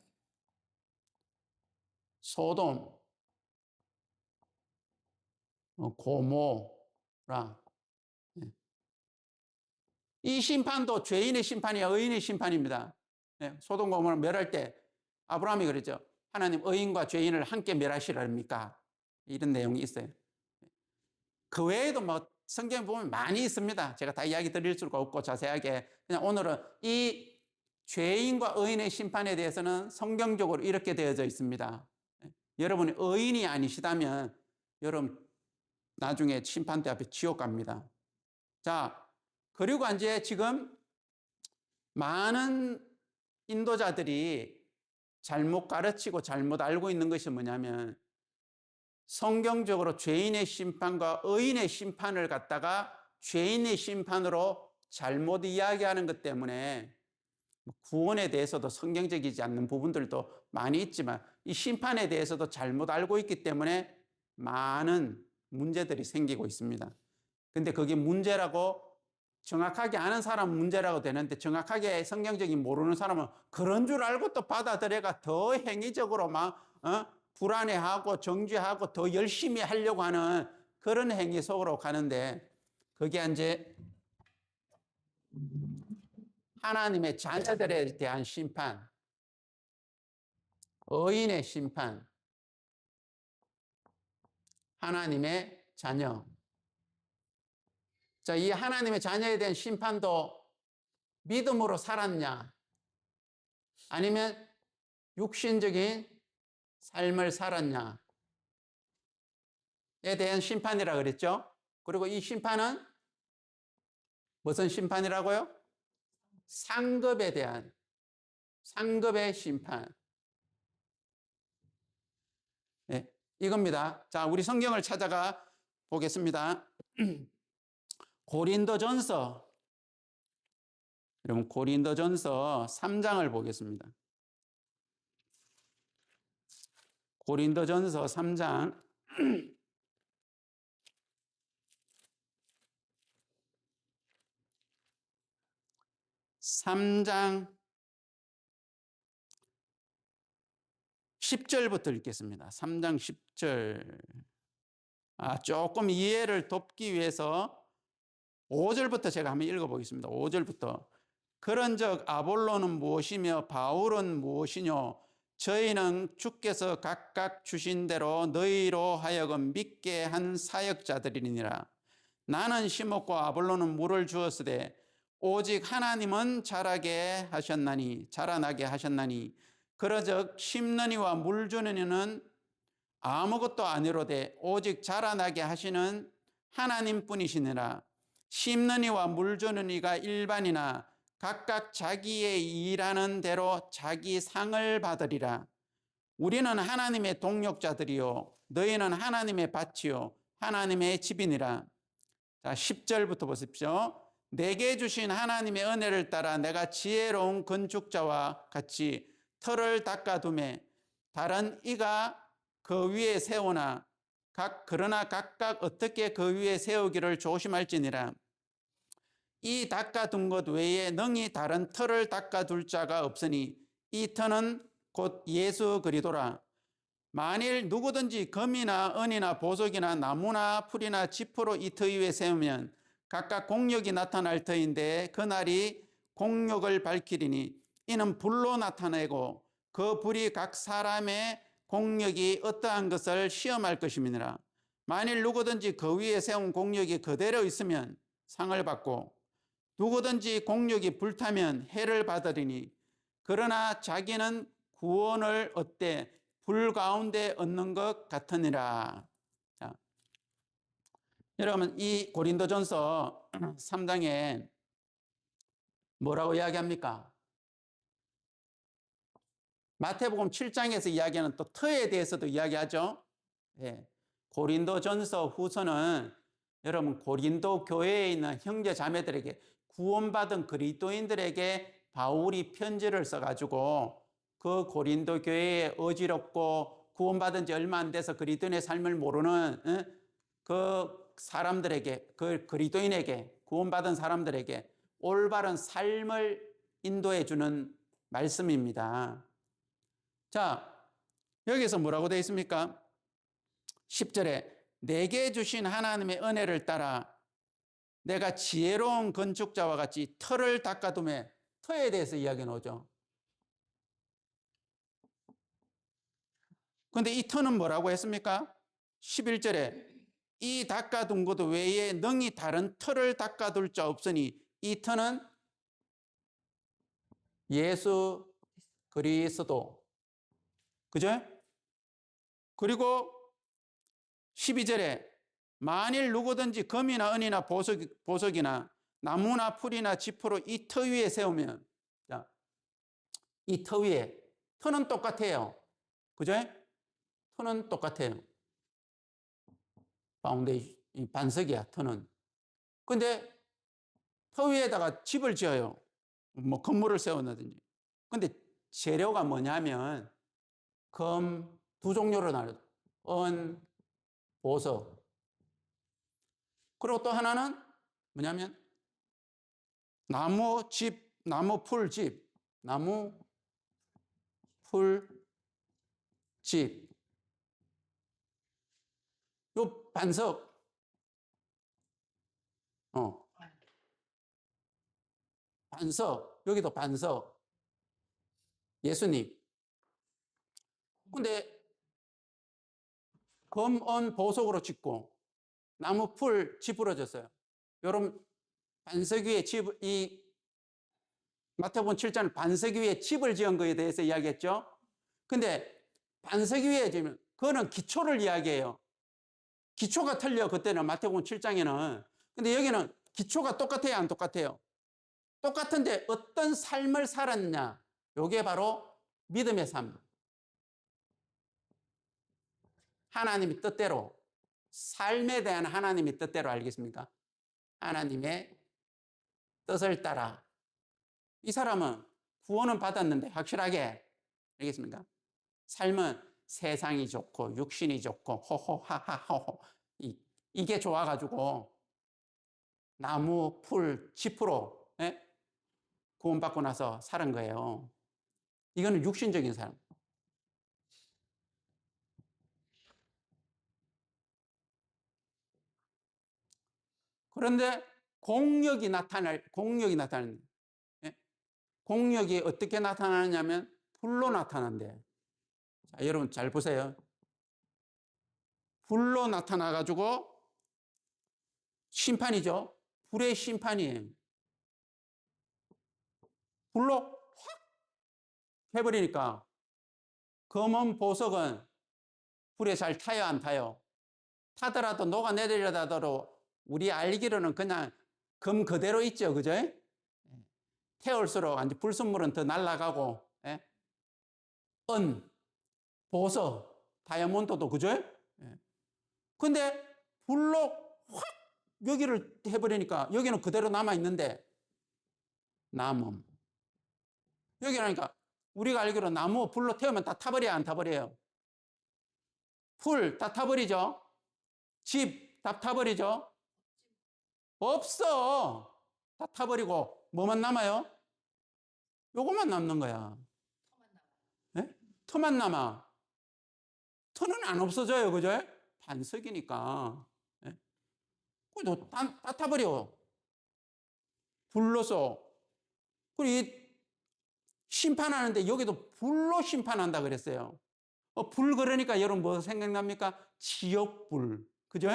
소돔, 고모라. 이 심판도 죄인의 심판이야, 의인의 심판입니다. 소돔 고모라 멸할 때 아브라함이 그랬죠. 하나님 의인과 죄인을 함께 멸하시랍니까? 이런 내용이 있어요. 그 외에도 뭐 성경에 보면 많이 있습니다. 제가 다 이야기 드릴 수가 없고 자세하게 그냥 오늘은 이 죄인과 의인의 심판에 대해서는 성경적으로 이렇게 되어져 있습니다. 여러분이 의인이 아니시다면 여러분 나중에 심판대 앞에 지옥 갑니다. 자, 그리고 이제 지금 많은 인도자들이 잘못 가르치고 잘못 알고 있는 것이 뭐냐면 성경적으로 죄인의 심판과 의인의 심판을 갖다가 죄인의 심판으로 잘못 이야기하는 것 때문에 구원에 대해서도 성경적이지 않는 부분들도 많이 있지만 이 심판에 대해서도 잘못 알고 있기 때문에 많은 문제들이 생기고 있습니다. 근데 그게 문제라고 정확하게 아는 사람은 문제라고 되는데 정확하게 성경적인 모르는 사람은 그런 줄 알고 또 받아들여가 더 행위적으로 막 불안해하고 정죄하고 더 열심히 하려고 하는 그런 행위 속으로 가는데 그게 이제 하나님의 자녀들에 대한 심판, 의인의 심판, 하나님의 자녀. 자, 이 하나님의 자녀에 대한 심판도 믿음으로 살았냐? 아니면 육신적인 삶을 살았냐에 대한 심판이라 그랬죠. 그리고 이 심판은 무슨 심판이라고요? 상급에 대한 상급의 심판. 네, 이겁니다. 자, 우리 성경을 찾아가 보겠습니다. 고린도전서, 여러분 고린도전서 3장을 보겠습니다. 고린도전서 3장 3장 10절부터 읽겠습니다. 3장 10절. 조금 이해를 돕기 위해서 5절부터 제가 한번 읽어보겠습니다. 5절부터. 그런즉 아볼로는 무엇이며 바울은 무엇이뇨? 저희는 주께서 각각 주신 대로 너희로 하여금 믿게 한 사역자들이니라. 나는 심었고 아볼로는 물을 주었으되 오직 하나님은 자라게 하셨나니 자라나게 하셨나니 그러즉 심는 이와 물 주는 이는 아무것도 아니로되 오직 자라나게 하시는 하나님뿐이시니라. 심는 이와 물 주는 이가 일반이나 각각 자기의 일하는 대로 자기 상을 받으리라. 우리는 하나님의 동역자들이요 너희는 하나님의 밭이요 하나님의 집이니라. 자, 10절부터 보십시오. 내게 주신 하나님의 은혜를 따라 내가 지혜로운 건축자와 같이 터를 닦아두매 다른 이가 그 위에 세우나 그러나 각각 어떻게 그 위에 세우기를 조심할지니라. 이 닦아둔 것 외에 능히 다른 터를 닦아둘 자가 없으니 이 터는 곧 예수 그리스도라. 만일 누구든지 금이나 은이나 보석이나 나무나 풀이나 지프로 이 터 위에 세우면 각각 공력이 나타날 터인데 그날이 공력을 밝히리니 이는 불로 나타내고 그 불이 각 사람의 공력이 어떠한 것을 시험할 것임이니라. 만일 누구든지 그 위에 세운 공력이 그대로 있으면 상을 받고 누구든지 공력이 불타면 해를 받으리니 그러나 자기는 구원을 얻되 불 가운데 얻는 것 같으니라. 자, 여러분 이 고린도전서 3장에 뭐라고 이야기합니까? 마태복음 7장에서 이야기하는 또 터에 대해서도 이야기하죠. 예. 고린도전서 후서는 여러분 고린도 교회에 있는 형제 자매들에게 구원받은 그리스도인들에게 바울이 편지를 써가지고 그 고린도 교회에 어지럽고 구원받은 지 얼마 안 돼서 그리스도인의 삶을 모르는 그 사람들에게 그 그리스도인에게 구원받은 사람들에게 올바른 삶을 인도해 주는 말씀입니다. 자, 여기서 뭐라고 되어 있습니까? 10절에 내게 주신 하나님의 은혜를 따라 내가 지혜로운 건축자와 같이 터를 닦아둠에, 터에 대해서 이야기 나오죠. 그런데 이 터는 뭐라고 했습니까? 11절에 이 닦아둔 것 외에 능히 다른 터를 닦아둘 자 없으니 이 터는 예수 그리스도. 그죠? 그리고 12절에 만일 누구든지 금이나 은이나 보석이나 나무나 풀이나 지푸로 이 터 위에 세우면, 자, 이 터 위에, 터는 똑같아요. 그죠? 터는 똑같아요. 파운데이션, 반석이야, 터는. 근데 터 위에다가 집을 지어요. 뭐 건물을 세운다든지. 근데 재료가 뭐냐면 금 두 종류로 나눠요. 은, 보석. 그리고 또 하나는 뭐냐면 나무 집, 나무 풀 집, 나무 풀 집. 요 반석. 반석. 여기도 반석. 예수님. 근데 금, 은, 보석으로 짓고 나무 풀 집으로 졌어요. 여러분 반석 위에 집, 이 마태복음 7장 반석 위에 집을 지은 것에 대해서 이야기했죠. 근데 반석 위에 지면 그거는 기초를 이야기해요. 기초가 틀려, 그때는 마태복음 7장에는. 근데 여기는 기초가 똑같아요, 안 똑같아요? 똑같은데 어떤 삶을 살았냐? 요게 바로 믿음의 삶. 하나님의 뜻대로, 삶에 대한 하나님의 뜻대로, 알겠습니까? 하나님의 뜻을 따라. 이 사람은 구원은 받았는데 확실하게, 알겠습니까? 삶은 세상이 좋고 육신이 좋고 호호하하호호 이게 좋아가지고 나무, 풀, 지푸로 구원받고 나서 사는 거예요. 이거는 육신적인 삶. 그런데 공력이 나타나는, 공력이 어떻게 나타나느냐면 불로 나타난대. 자, 여러분 잘 보세요. 불로 나타나가지고 심판이죠. 불의 심판이에요. 불로 확 해버리니까 검은 보석은 불에 잘 타요, 안 타요? 타더라도 녹아내리더라도 우리 알기로는 그냥 금 그대로 있죠, 그죠? 태울수록 불순물은 더 날아가고, 은, 보석, 다이아몬드도, 그죠? 근데 불로 확 여기를 해버리니까 여기는 그대로 남아있는데 남음. 여기라니까 우리가 알기로 나무 불로 태우면 다 타버려요, 안 타버려요? 풀 다 타버리죠? 집 다 타버리죠? 없어. 다 타버리고 뭐만 남아요? 요것만 남는 거야. 네? 터만 남아. 터는 안 없어져요, 그죠? 반석이니까. 네? 그래도 다 타버려. 불로서. 그리고 이 심판하는데 여기도 불로 심판한다 그랬어요. 불 그러니까 여러분 뭐 생각납니까? 지옥불. 그죠?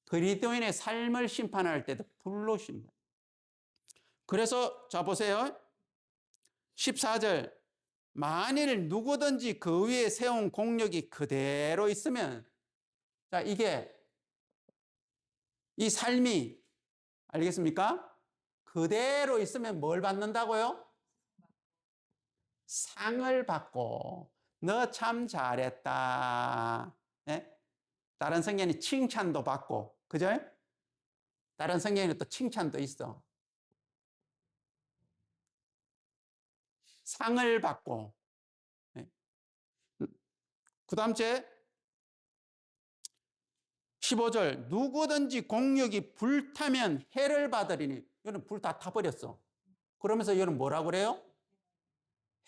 그리스도인의 삶을 심판할 때도 불로 심판. 그래서 자 보세요. 14절. 만일 누구든지 그 위에 세운 공력이 그대로 있으면, 자, 이게 이 삶이, 알겠습니까? 그대로 있으면 뭘 받는다고요? 상을 받고, 너 참 잘했다. 네? 다른 성경이 칭찬도 받고, 그죠? 다른 성경에는 또 칭찬도 있어. 상을 받고. 네. 그 다음 째 15절. 누구든지 공력이 불타면 해를 받으리니. 이거는 불 다 타버렸어. 그러면서 이거는 뭐라고 그래요?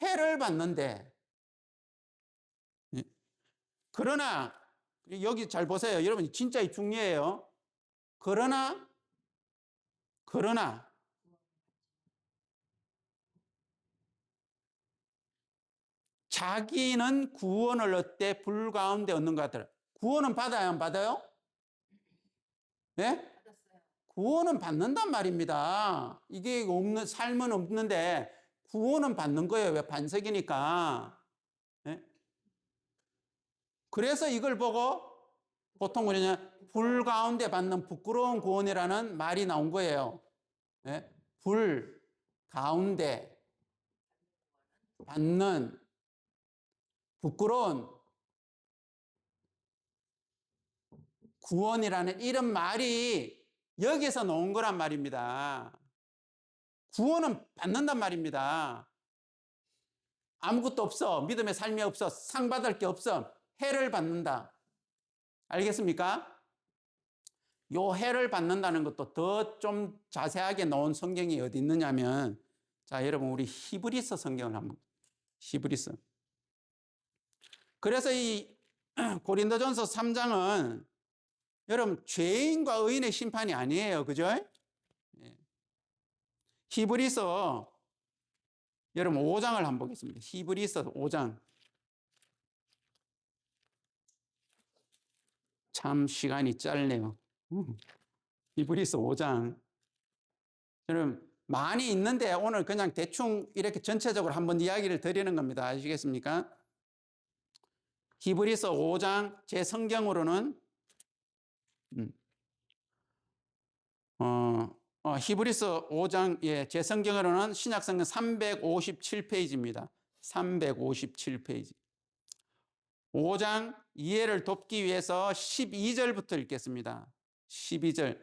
해를 받는데, 그러나 여기 잘 보세요. 여러분 진짜 중요해요. 그러나 자기는 구원을 얻되 불 가운데 얻는 것 같더라. 구원은 받아요, 안 받아요? 네? 구원은 받는단 말입니다. 이게 없는, 삶은 없는데 구원은 받는 거예요. 왜? 반석이니까. 네? 그래서 이걸 보고 보통 뭐냐, 불 가운데 받는 부끄러운 구원이라는 말이 나온 거예요. 네? 불 가운데 받는 부끄러운 구원이라는 이런 말이 여기서 나온 거란 말입니다. 구원은 받는단 말입니다. 아무것도 없어. 믿음의 삶이 없어. 상 받을 게 없어. 해를 받는다. 알겠습니까? 요 해를 받는다는 것도 더 좀 자세하게 나온 성경이 어디 있느냐면, 자, 여러분, 우리 히브리서 성경을 한번, 히브리서. 그래서 이 고린도전서 3장은 여러분, 죄인과 의인의 심판이 아니에요. 그죠? 히브리서 여러분 5장을 한번 보겠습니다. 히브리서 5장. 참 시간이 짧네요. 히브리서 5장. 여러분 많이 있는데 오늘 그냥 대충 이렇게 전체적으로 한번 이야기를 드리는 겁니다. 아시겠습니까? 히브리서 5장 제 성경으로는 히브리서 5장 제 성경으로는 신약 성경 357페이지입니다. 357페이지. 5장 이해를 돕기 위해서 12절부터 읽겠습니다. 12절.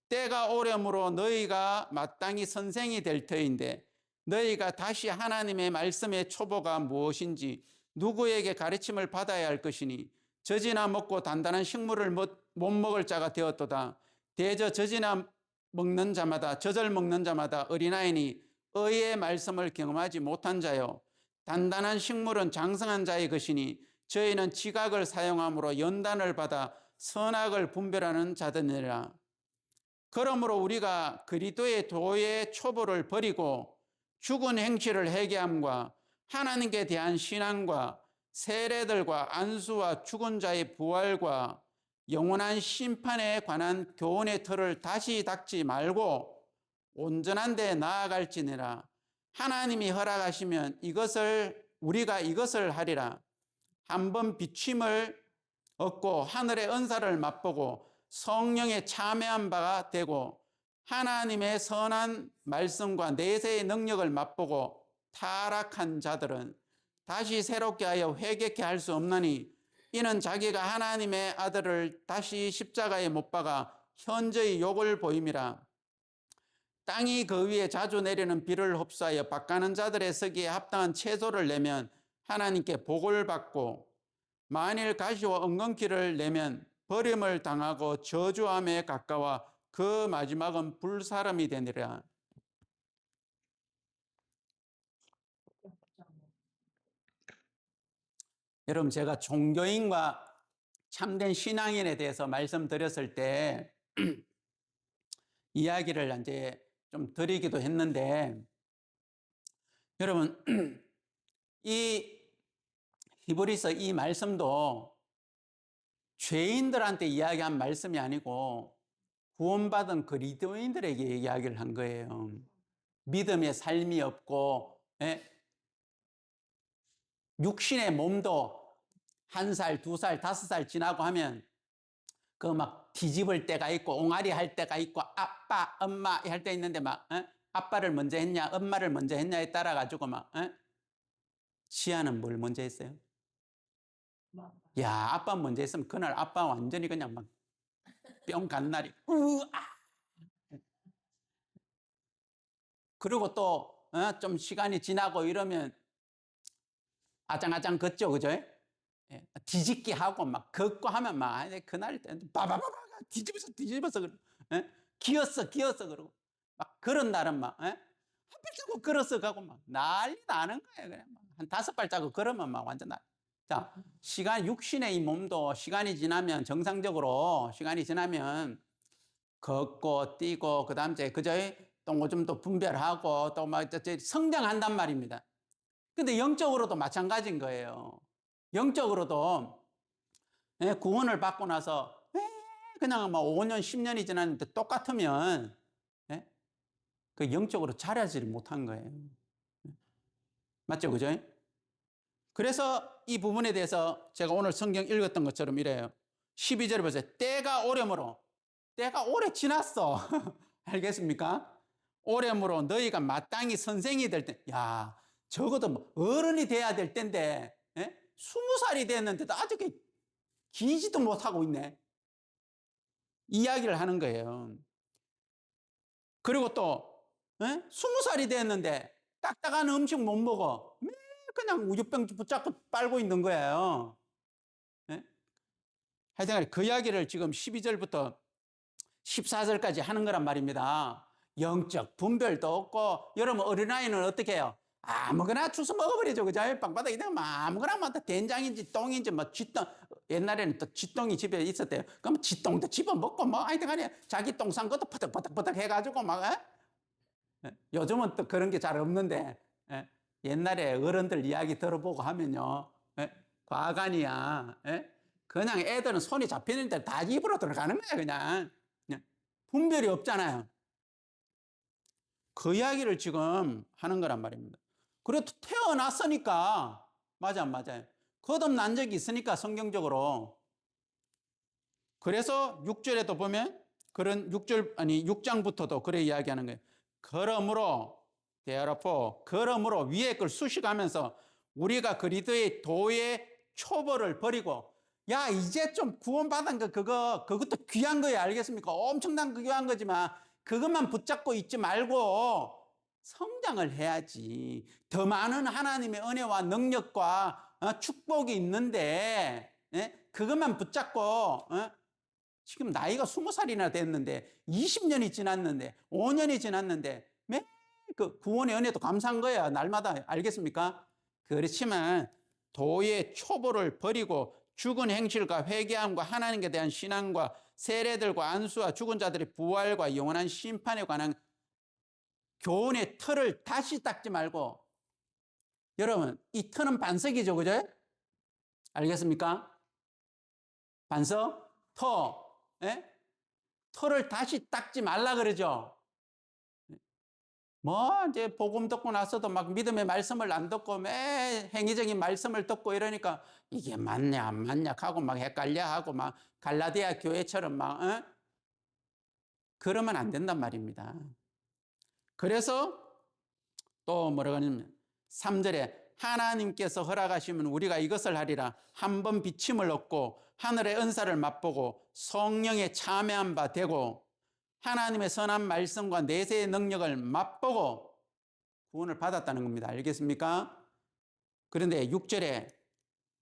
때가 오려므로 너희가 마땅히 선생이 될 터인데 너희가 다시 하나님의 말씀의 초보가 무엇인지 누구에게 가르침을 받아야 할 것이니 젖이나 먹고 단단한 식물을 못 먹을 자가 되었도다. 대저 젖이나 먹는 자마다 젖을 먹는 자마다 어린아이니 의의 말씀을 경험하지 못한 자요. 단단한 식물은 장성한 자의 것이니 저희는 지각을 사용함으로 연단을 받아 선악을 분별하는 자들이라. 그러므로 우리가 그리스도의 도의 초보를 버리고 죽은 행실을 회개함과 하나님께 대한 신앙과 세례들과 안수와 죽은 자의 부활과 영원한 심판에 관한 교훈의 틀을 다시 닦지 말고 온전한 데 나아갈지니라. 하나님이 허락하시면 우리가 이것을 하리라. 한번 비침을 얻고 하늘의 은사를 맛보고 성령에 참여한 바가 되고 하나님의 선한 말씀과 내세의 능력을 맛보고 타락한 자들은 다시 새롭게 하여 회개케 할 수 없나니 이는 자기가 하나님의 아들을 다시 십자가에 못 박아 현저히 욕을 보임이라. 땅이 그 위에 자주 내리는 비를 흡수하여 밭가는 자들의 서기에 합당한 채소를 내면 하나님께 복을 받고 만일 가시와 엉겅퀴를 내면 버림을 당하고 저주함에 가까워 그 마지막은 불사름이 되니라. 여러분 제가 종교인과 참된 신앙인에 대해서 말씀드렸을 때 이야기를 이제 좀 드리기도 했는데 여러분 이 히브리서 이 말씀도 죄인들한테 이야기한 말씀이 아니고 구원받은 그리스도인들에게 이야기를 한 거예요. 믿음의 삶이 없고 육신의 몸도 1살, 2살, 5살 지나고 하면 그 막 뒤집을 때가 있고 옹알이 할 때가 있고 아빠, 엄마 할 때 있는데 막 아빠를 먼저 했냐 엄마를 먼저 했냐에 따라 가지고 막 지아는 뭘 먼저 했어요? 야, 아빠 먼저 했으면 그날 아빠 완전히 그냥 막 뿅 간 날이 우아. 그리고 또 좀 시간이 지나고 이러면 아장아장 걷죠, 그죠? 뒤집기 하고 막 걷고 하면 막 그날 바바바바 뒤집어서 기었어 그러고 막 그런 날은 막 한 발자국 걸어서 가고 막 난리 나는 거예요. 그냥 한 5발자국 걸으면 막 완전 자, 육신의 이 몸도 시간이 지나면 정상적으로 시간이 지나면 걷고 뛰고 그다음 이제 그저 똥오줌도 분별하고 또 막 성장한단 말입니다. 근데 영적으로도 마찬가지인 거예요. 영적으로도 구원을 받고 나서 그냥 막 5년, 10년이 지났는데 똑같으면 그 영적으로 자라지를 못한 거예요. 맞죠? 그죠? 그래서 이 부분에 대해서 제가 오늘 성경 읽었던 것처럼 이래요. 12절에 보세요. 때가 오려므로, 때가 오래 지났어. 알겠습니까? 오려므로 너희가 마땅히 선생이 될 때, 야, 적어도 뭐 어른이 돼야 될 텐데, 20살이 됐는데도 아직 기지도 못하고 있네. 이야기를 하는 거예요. 그리고 또, 20살이 됐는데 딱딱한 음식 못 먹어. 그냥 우유병 붙잡고 빨고 있는 거예요. 하여튼 그 이야기를 지금 12절부터 14절까지 하는 거란 말입니다. 영적 분별도 없고, 여러분 어린아이는 어떻게 해요? 아무거나 주워 먹어버리죠. 그죠? 빵바닥에 있는 아무거나 뭐 된장인지 똥인지 뭐 쥐똥, 옛날에는 또 쥐똥이 집에 있었대요. 그럼 쥐똥도 집어먹고 뭐 하여튼 간에 자기 똥 싼 것도 퍼덕퍼덕 해가지고 막 요즘은 또 그런 게 잘 없는데 옛날에 어른들 이야기 들어보고 하면요, 과간이야. 그냥 애들은 손이 잡히는데 다 입으로 들어가는 거야. 그냥 분별이 없잖아요. 그 이야기를 지금 하는 거란 말입니다. 그래도 태어났으니까, 맞아 안 맞아요? 거듭난 적이 있으니까 성경적으로. 그래서 6절에도 보면 그런 6장부터도 그래 이야기하는 거예요. 그러므로 대하라포, 그러므로 위에 걸 수식하면서 우리가 그리스도의 도의 초벌을 버리고, 야 이제 좀 구원받은 거 그것도 귀한 거예요. 알겠습니까? 엄청난 귀한 거지만 그것만 붙잡고 있지 말고 성장을 해야지. 더 많은 하나님의 은혜와 능력과 축복이 있는데 그것만 붙잡고 지금 나이가 20살이나 됐는데 20년이 지났는데 5년이 지났는데 그 구원의 은혜도 감사한 거야. 날마다. 알겠습니까? 그렇지만 도의 초보를 버리고 죽은 행실과 회개함과 하나님께 대한 신앙과 세례들과 안수와 죽은 자들의 부활과 영원한 심판에 관한 교훈의 틀을 다시 닦지 말고, 여러분 이 틀은 반석이죠. 그죠? 알겠습니까? 반석? 틀을 다시 닦지 말라 그러죠. 뭐 이제 복음 듣고 나서도 막 믿음의 말씀을 안 듣고 매 행위적인 말씀을 듣고 이러니까 이게 맞냐 안 맞냐 하고 막 헷갈려 하고 막 갈라디아 교회처럼 막 그러면 안 된단 말입니다. 그래서 또 뭐라고 하냐면 3절에 하나님께서 허락하시면 우리가 이것을 하리라. 한 번 비침을 얻고 하늘의 은사를 맛보고 성령에 참여한 바 되고 하나님의 선한 말씀과 내세의 능력을 맛보고 구원을 받았다는 겁니다. 알겠습니까? 그런데 6절에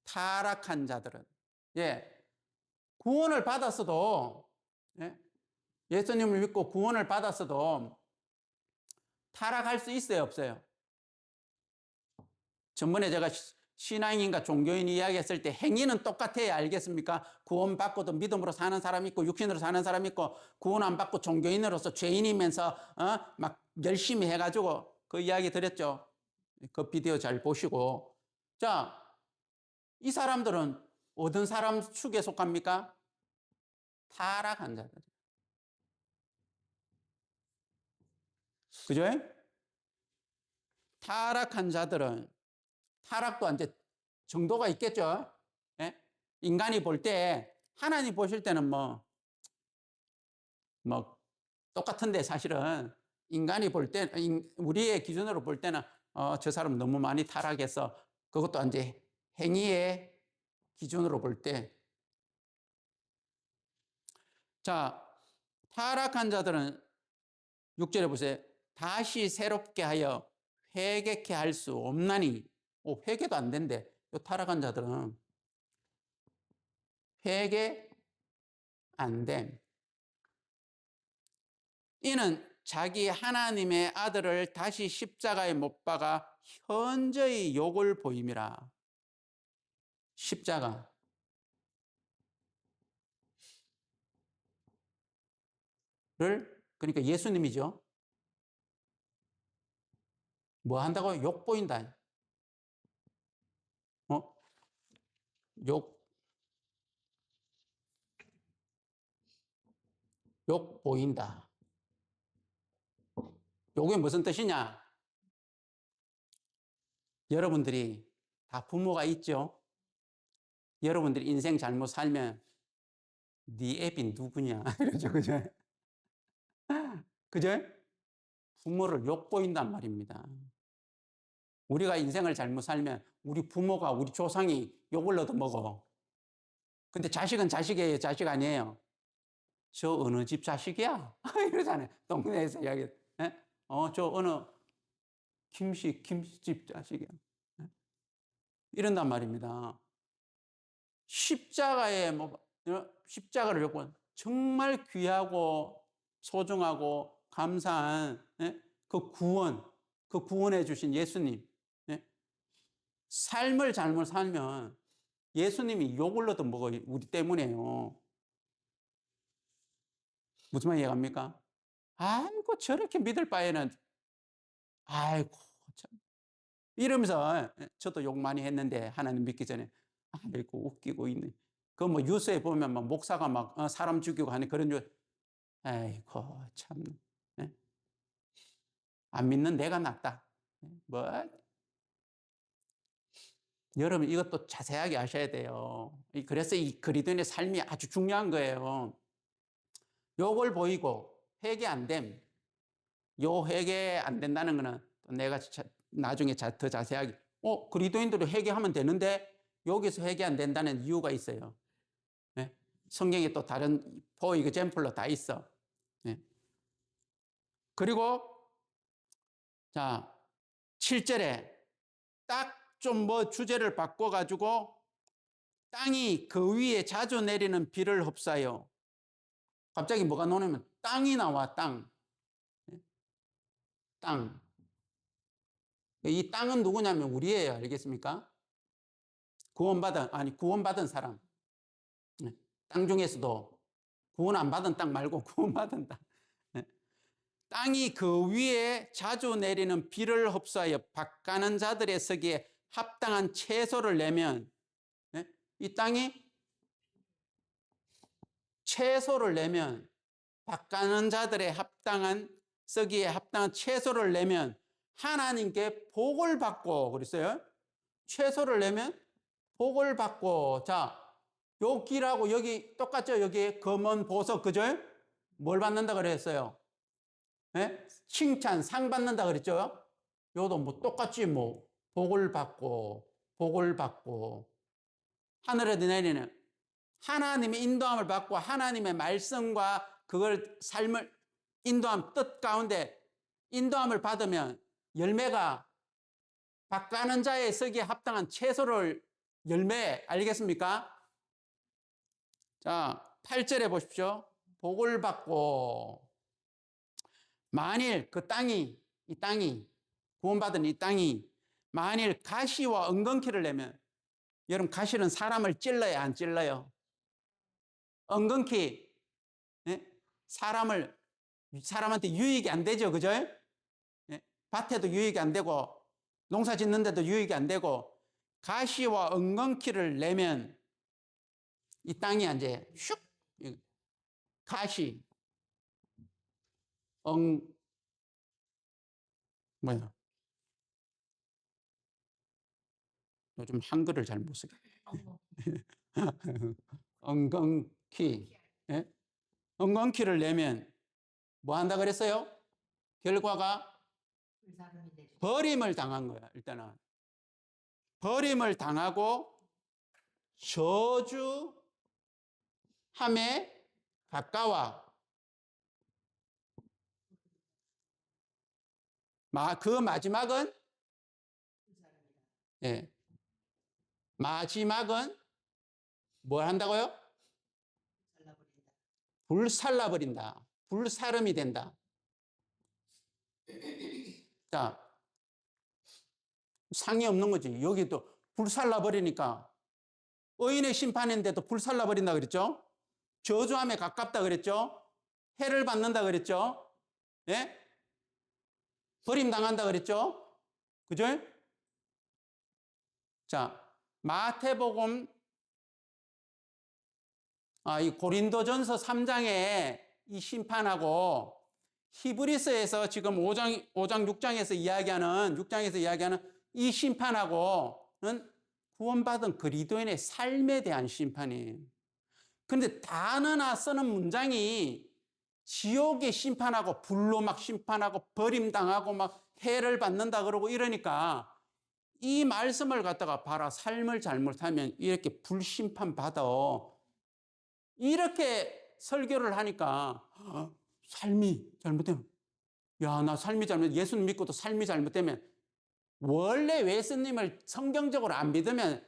타락한 자들은 구원을 받았어도 예수님을 믿고 구원을 받았어도 타락할 수 있어요, 없어요? 전번에 제가 신앙인과 종교인 이야기했을 때 행위는 똑같아요. 알겠습니까? 구원받고도 믿음으로 사는 사람이 있고 육신으로 사는 사람이 있고 구원 안 받고 종교인으로서 죄인이면서 막 열심히 해가지고 그 이야기 드렸죠. 그 비디오 잘 보시고. 자, 이 사람들은 어떤 사람 축에 속합니까? 타락한 자들. 그죠? 타락한 자들은 타락도 이제 정도가 있겠죠. 예? 인간이 볼 때, 하나님 보실 때는 뭐 똑같은데 사실은 인간이 볼 때, 우리의 기준으로 볼 때는 저 사람 너무 많이 타락해서 그것도 이제 행위의 기준으로 볼 때. 자, 타락한 자들은 6절에 보세요. 다시 새롭게 하여 회개케 할 수 없나니. 회개도 안 된대. 요 타락한 자들은 회개 안 됨. 이는 자기 하나님의 아들을 다시 십자가에 못 박아 현저히 욕을 보임이라. 십자가. 그러니까 예수님이죠. 뭐 한다고요? 욕 보인다. 욕 보인다. 요게 무슨 뜻이냐? 여러분들이 다 부모가 있죠? 여러분들이 인생 잘못 살면 네 애비 누구냐? 이러죠, 그죠? 그죠? 부모를 욕보인단 말입니다. 우리가 인생을 잘못 살면 우리 부모가, 우리 조상이 욕을 얻어먹어. 근데 자식은 자식이에요, 자식 아니에요? 저 어느 집 자식이야? 이러잖아요. 동네에서 이야기. 저 어느 김씨 집 자식이야. 이런단 말입니다. 십자가를 줬고 정말 귀하고 소중하고 감사한 그 구원해 주신 예수님. 삶을 잘못 살면 예수님이 욕을 얻어 먹어요. 우리 때문에요. 무슨 말 이해갑니까? 아이고 저렇게 믿을 바에는 아이고 참 이러면서 저도 욕 많이 했는데 하나님 믿기 전에 아이고 웃기고 있네. 그 뭐 뉴스에 보면 막 목사가 막 사람 죽이고 하는 그런 아이고 참 안 믿는 내가 낫다. 뭐 여러분 이것도 자세하게 아셔야 돼요. 그래서 이 그리스도인의 삶이 아주 중요한 거예요. 욕을 보이고 회개 안 됨. 요 회개 안 된다는 거는 내가 나중에 더 자세하게 그리스도인들이 회개하면 되는데 여기서 회개 안 된다는 이유가 있어요. 성경에 또 다른 for example로 다 있어. 그리고 자 7절에 딱 좀 뭐 주제를 바꿔가지고 땅이 그 위에 자주 내리는 비를 흡사요. 갑자기 뭐가 나오냐면 땅이 나와. 땅. 이 땅은 누구냐면 우리예요. 알겠습니까? 구원받은 사람. 땅 중에서도 구원 안 받은 땅 말고 구원받은 땅. 땅이 그 위에 자주 내리는 비를 흡수하여 밭가는 자들의 서기에 합당한 채소를 내면 이 땅이 채소를 내면 밭가는 자들의 서기에 합당한 채소를 내면 하나님께 복을 받고 그랬어요. 채소를 내면 복을 받고. 자, 여기라고 여기 똑같죠? 여기 검은 보석 그죠? 뭘 받는다 그랬어요? 칭찬, 상 받는다 그랬죠? 요도 뭐 똑같이 뭐 복을 받고 하늘에도 내리는 하나님의 인도함을 받고 하나님의 말씀과 그걸 삶을 인도함 뜻 가운데 인도함을 받으면 열매가 밭가는 자의 서기에 합당한 채소를 열매 알겠습니까? 자 8절에 보십시오. 복을 받고 만일 이 땅이 구원받은 이 땅이 만일 가시와 엉겅퀴를 내면 여러분 가시는 사람을 찔러야 안 찔러요? 엉겅퀴 사람한테 유익이 안 되죠. 그죠? 밭에도 유익이 안 되고 농사 짓는데도 유익이 안 되고 가시와 엉겅퀴를 내면 이 땅이 이제 슉 가시 요즘 한글을 잘 못 쓰게. 엉겅퀴. 엉겅퀴를 내면 뭐 한다 그랬어요? 결과가 버림을 당한 거야. 일단은 버림을 당하고 저주함에 가까워. 그 마지막은 마지막은 뭘 한다고요? 불살라버린다. 불사름이 된다. 자, 상이 없는 거지. 여기도 불살라 버리니까 의인의 심판인데도 불살라 버린다 그랬죠? 저주함에 가깝다 그랬죠? 해를 받는다 그랬죠? 예? 버림당한다 그랬죠? 그죠? 자, 마태복음, 이 고린도전서 3장에 이 심판하고 히브리서에서 지금 5장 6장에서 이야기하는 이 심판하고는 구원받은 그리스도인의 삶에 대한 심판이에요. 근데 단어나 쓰는 문장이 지옥의 심판하고 불로 막 심판하고 버림당하고 막 해를 받는다 그러고 이러니까 이 말씀을 갖다가 봐라, 삶을 잘못하면 이렇게 불심판 받아, 이렇게 설교를 하니까 삶이 잘못되면, 야, 나 삶이 잘못, 예수님 믿고도 삶이 잘못되면, 원래 예수님을 성경적으로 안 믿으면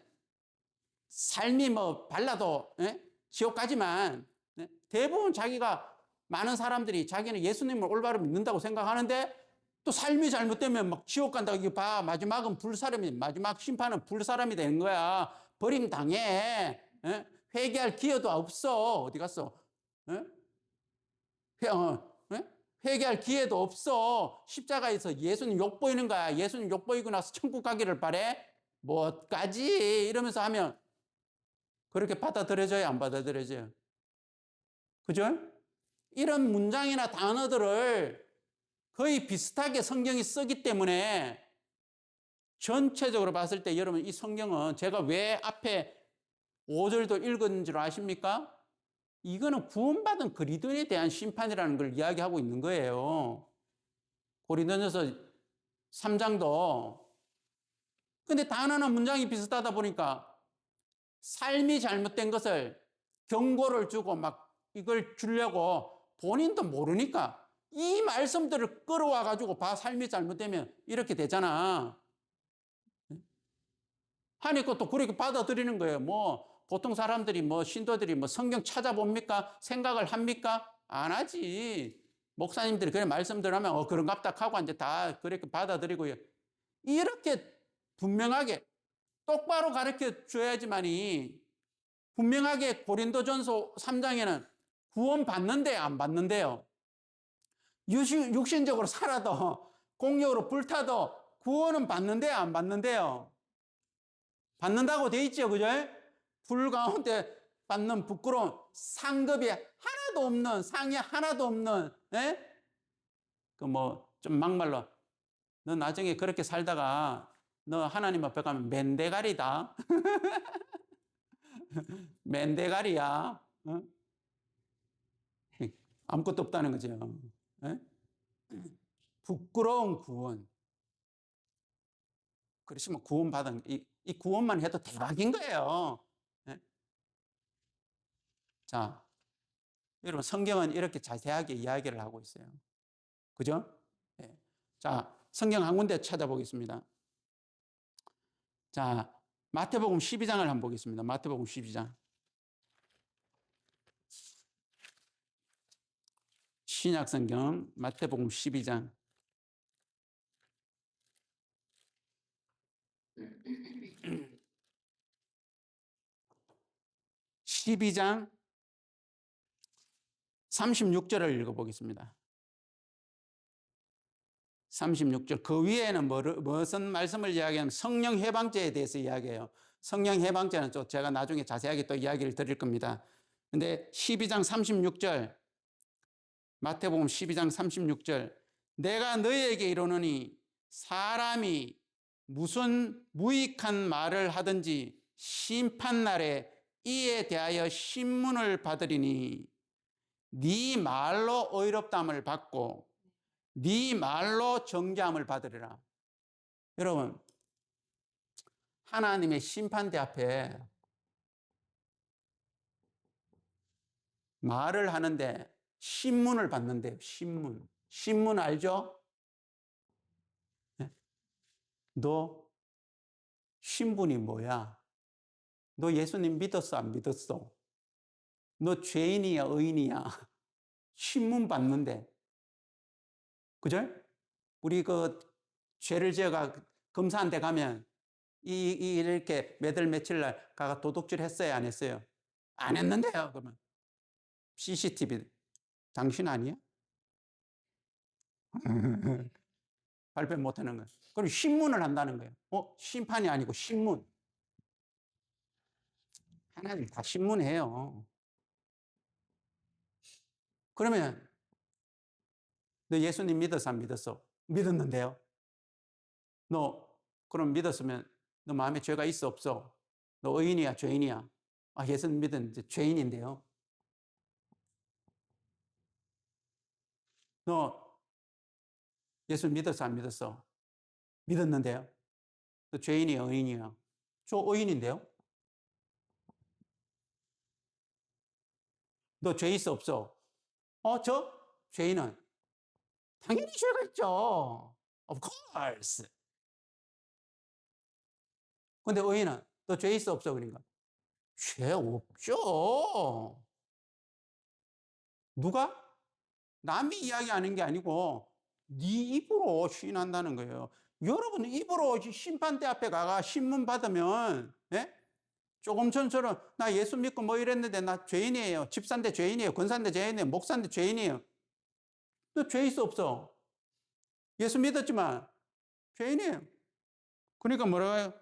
삶이 뭐 발라도 지옥 가지만, 대부분 자기가, 많은 사람들이 자기는 예수님을 올바로 믿는다고 생각하는데 또 삶이 잘못되면 막 지옥 간다고. 이거 봐, 마지막은 불사람이, 마지막 심판은 불사람이 되는 거야. 버림당해. 회개할 기회도 없어. 어디 갔어? 회개할 기회도 없어. 십자가에서 예수님 욕 보이는 거야. 예수님 욕 보이고 나서 천국 가기를 바래? 못가지 이러면서 하면 그렇게 받아들여져요, 안 받아들여져요? 그죠? 이런 문장이나 단어들을 거의 비슷하게 성경이 쓰기 때문에 전체적으로 봤을 때 여러분, 이 성경은 제가 왜 앞에 5절도 읽은 줄 아십니까? 이거는 구원받은 그리스도인에 대한 심판이라는 걸 이야기하고 있는 거예요. 고린도전서 3장도. 근데 단어나 문장이 비슷하다 보니까 삶이 잘못된 것을 경고를 주고 막 이걸 주려고 본인도 모르니까 이 말씀들을 끌어와 가지고 봐, 삶이 잘못되면 이렇게 되잖아. 하니까 또 그렇게 받아들이는 거예요. 뭐 보통 사람들이, 뭐 신도들이 뭐 성경 찾아봅니까? 생각을 합니까? 안 하지. 목사님들이 그런 말씀들 하면 그런갑다 하고 이제 다 그렇게 받아들이고요. 이렇게 분명하게 똑바로 가르쳐 줘야지만이, 분명하게 고린도전서 3장에는 구원 받는데 안 받는데요. 육신적으로 살아도 공력으로 불타도 구원은 받는데 안 받는데요. 받는다고 돼 있죠, 그죠? 불 가운데 받는 부끄러운 상급이 하나도 없는, 상이 하나도 없는, 그 뭐 좀 막말로, 너 나중에 그렇게 살다가 너 하나님 앞에 가면 맨대가리다. 맨대가리야. 아무것도 없다는 거죠. 부끄러운 구원. 그러시면 구원받은, 이 구원만 해도 대박인 거예요. 자, 여러분, 성경은 이렇게 자세하게 이야기를 하고 있어요. 그죠? 자, 성경 한 군데 찾아보겠습니다. 자, 마태복음 12장을 한번 보겠습니다. 마태복음 12장. 신약 성경 마태복음 12장. 12장 36절을 읽어보겠습니다. 36절. 그 위에는 무슨 말씀을 이야기하면 성령 해방죄에 대해서 이야기해요. 성령 해방죄는 또 제가 나중에 자세하게 또 이야기를 드릴 겁니다. 근데 12장 36절, 마태복음 12장 36절. 내가 너희에게 이르노니 사람이 무슨 무익한 말을 하든지 심판날에 이에 대하여 신문을 받으리니 네 말로 의롭다함을 받고 네 말로 정죄함을 받으리라. 여러분, 하나님의 심판대 앞에 말을 하는데 신문을 받는데요. 신문 알죠? 너 신분이 뭐야? 너 예수님 믿었어, 안 믿었어? 너 죄인이야, 의인이야? 신문 받는데. 그죠? 우리 그 죄를 지어가 검사한 데 가면 이렇게 몇월 며칠 날 가가 도둑질 했어요, 안 했어요? 안 했는데요. 그러면 CCTV 당신 아니야? 발표 못 하는 거예요. 그럼 신문을 한다는 거예요. 심판이 아니고 신문. 하나님 다 신문해요. 그러면 너 예수님 믿었어, 안 믿었어? 믿었는데요. 너 그럼 믿었으면 너 마음에 죄가 있어, 없어? 너 의인이야, 죄인이야? 예수님 믿었는데 죄인인데요. 너 예수 믿었어, 안 믿었어? 믿었는데요. 너 죄인이야, 의인이야? 저 의인인데요. 너 죄 있어, 없어? 저 죄인은 당연히 죄가 있죠. Of course. 근데 의인은 너 죄 있어, 없어? 그러니까 죄 없죠. 누가? 남이 이야기하는 게 아니고 네 입으로 시인한다는 거예요. 여러분 입으로 심판대 앞에 가가 신문 받으면, 예? 조금 전처럼 나 예수 믿고 뭐 이랬는데 나 죄인이에요. 집사인데 죄인이에요. 권사인데 죄인이에요. 목사인데 죄인이에요. 너 죄 있어, 없어? 예수 믿었지만 죄인이에요. 그러니까 뭐라고 해요?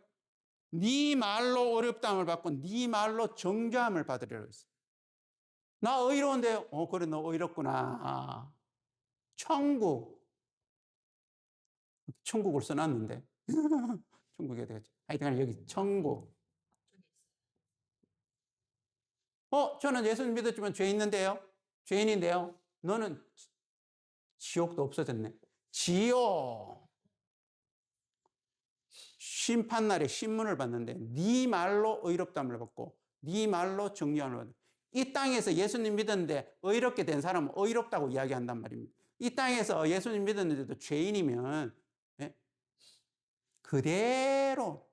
네 말로 어렵다함을 받고 네 말로 정죄함을 받으리라고 했어요. 나 의로운데, 그래, 너 의롭구나. 천국을 써놨는데. 천국에 되겠지. 하여튼 여기 천국. 저는 예수님 믿었지만 죄 있는데요. 죄인인데요. 너는 지옥도 없어졌네. 지옥. 심판날에 신문을 받는데 네 말로 의롭다함을 받고 네 말로 정죄함을 받고, 이 땅에서 예수님 믿었는데 의롭게 된 사람은 의롭다고 이야기한단 말입니다. 이 땅에서 예수님 믿었는데도 죄인이면, 예? 그대로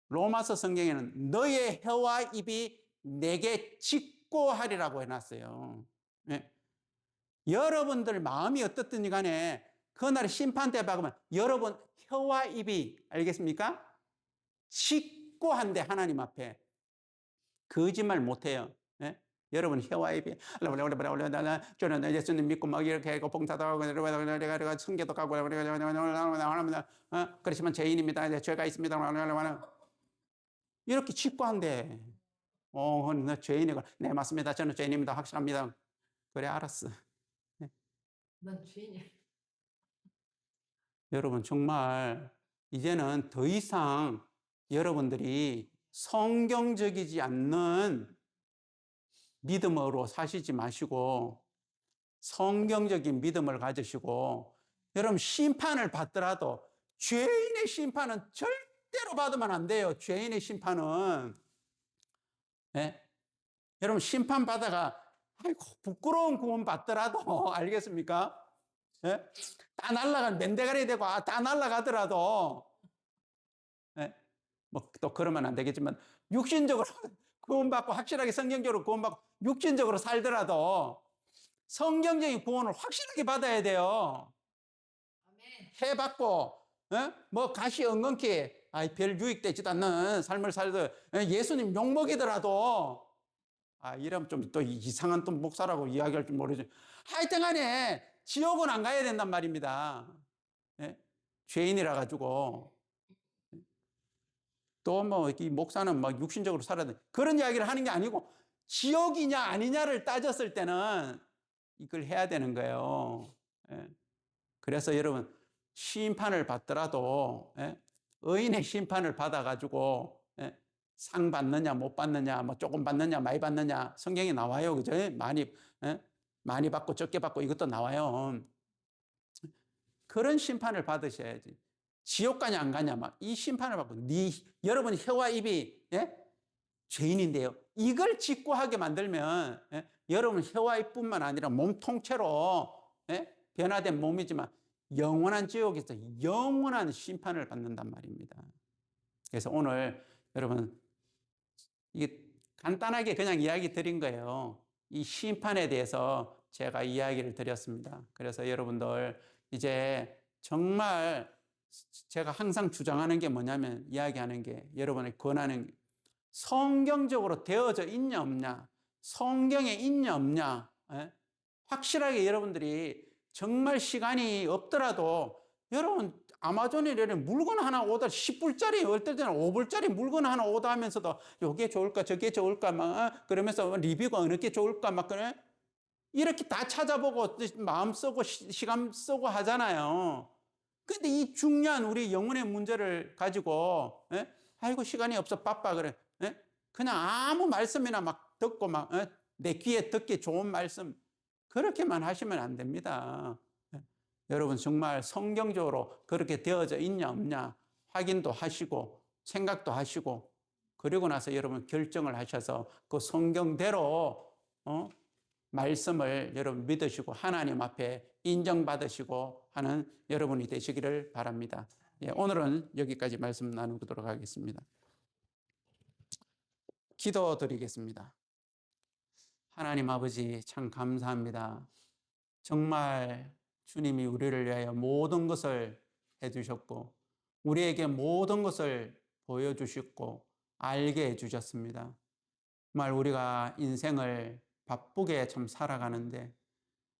로마서 성경에는 너의 혀와 입이 내게 직고하리라고 해놨어요. 예? 여러분들 마음이 어떻든지 간에 그날 심판대 박으면 여러분 혀와 입이, 알겠습니까? 직고한데 하나님 앞에 거짓말 못해요. 예? 여러분 혀와 입이 저는 예수님 믿고 막 이렇게 하고 봉사도 하고 내가 성계도 가고 그렇지만 죄인입니다. 죄가 있습니다. 이렇게 직고한데, 너 죄인이고, 네 맞습니다. 저는 죄인입니다. 확실합니다. 그래 알았어. 난 죄인이야. 여러분 정말 이제는 더 이상 여러분들이 성경적이지 않는 믿음으로 사시지 마시고 성경적인 믿음을 가지시고, 여러분 심판을 받더라도 죄인의 심판은 절대로 받으면 안 돼요. 죄인의 심판은. 예? 여러분 심판 받아가 아이고 부끄러운 구원 받더라도 알겠습니까? 예? 다 날아간 맨대가리 되고 다 날아가더라도, 예? 뭐 또 그러면 안 되겠지만 육신적으로 구원받고 확실하게 성경적으로 구원받고 육신적으로 살더라도 성경적인 구원을 확실하게 받아야 돼요. 해받고, 뭐 가시 엉겅퀴 별 유익되지도 않는 삶을 살더 예수님 욕먹이더라도, 이러면 좀 또 이상한 또 목사라고 이야기할 줄 모르지. 하여튼 간에 지옥은 안 가야 된단 말입니다. 예? 죄인이라 가지고. 또 뭐 이 목사는 막 육신적으로 살아야 돼. 그런 이야기를 하는 게 아니고 지옥이냐 아니냐를 따졌을 때는 이걸 해야 되는 거예요. 예? 그래서 여러분 심판을 받더라도, 예? 의인의 심판을 받아가지고, 예? 상 받느냐 못 받느냐, 뭐 조금 받느냐 많이 받느냐 성경에 나와요. 그죠? 많이, 예? 많이 받고 적게 받고 이것도 나와요. 그런 심판을 받으셔야지. 지옥 가냐 안 가냐 막 이 심판을 받고 여러분 혀와 입이, 예? 죄인인데요. 이걸 직고하게 만들면, 예? 여러분 혀와 입뿐만 아니라 몸 통째로, 예? 변화된 몸이지만 영원한 지옥에서 영원한 심판을 받는단 말입니다. 그래서 오늘 여러분 이게 간단하게 그냥 이야기 드린 거예요. 이 심판에 대해서 제가 이야기를 드렸습니다. 그래서 여러분들 이제 정말 제가 항상 주장하는 게 뭐냐면, 이야기하는 게, 여러분에게 권하는 게, 성경적으로 되어져 있냐 없냐, 성경에 있냐 없냐, 예? 확실하게 여러분들이 정말 시간이 없더라도 여러분 아마존에 이런 물건 하나 오다 10불짜리, 어떨 때는 5불짜리 물건 하나 오다 하면서도 요게 좋을까 저게 좋을까 막 그러면서 리뷰가 어느 게 좋을까 막 그래 이렇게 다 찾아보고 마음 쓰고 시간 쓰고 하잖아요. 근데 이 중요한 우리 영혼의 문제를 가지고 아이고 시간이 없어 바빠 그래 그냥 아무 말씀이나 막 듣고 막 내 귀에 듣기 좋은 말씀 그렇게만 하시면 안 됩니다. 여러분 정말 성경적으로 그렇게 되어져 있냐 없냐 확인도 하시고 생각도 하시고 그리고 나서 여러분 결정을 하셔서 그 성경대로 말씀을 여러분 믿으시고 하나님 앞에 인정받으시고 하는 여러분이 되시기를 바랍니다. 예, 오늘은 여기까지 말씀 나누도록 하겠습니다. 기도드리겠습니다. 하나님 아버지 참 감사합니다. 정말 주님이 우리를 위하여 모든 것을 해주셨고 우리에게 모든 것을 보여주셨고 알게 해주셨습니다. 정말 우리가 인생을 바쁘게 참 살아가는데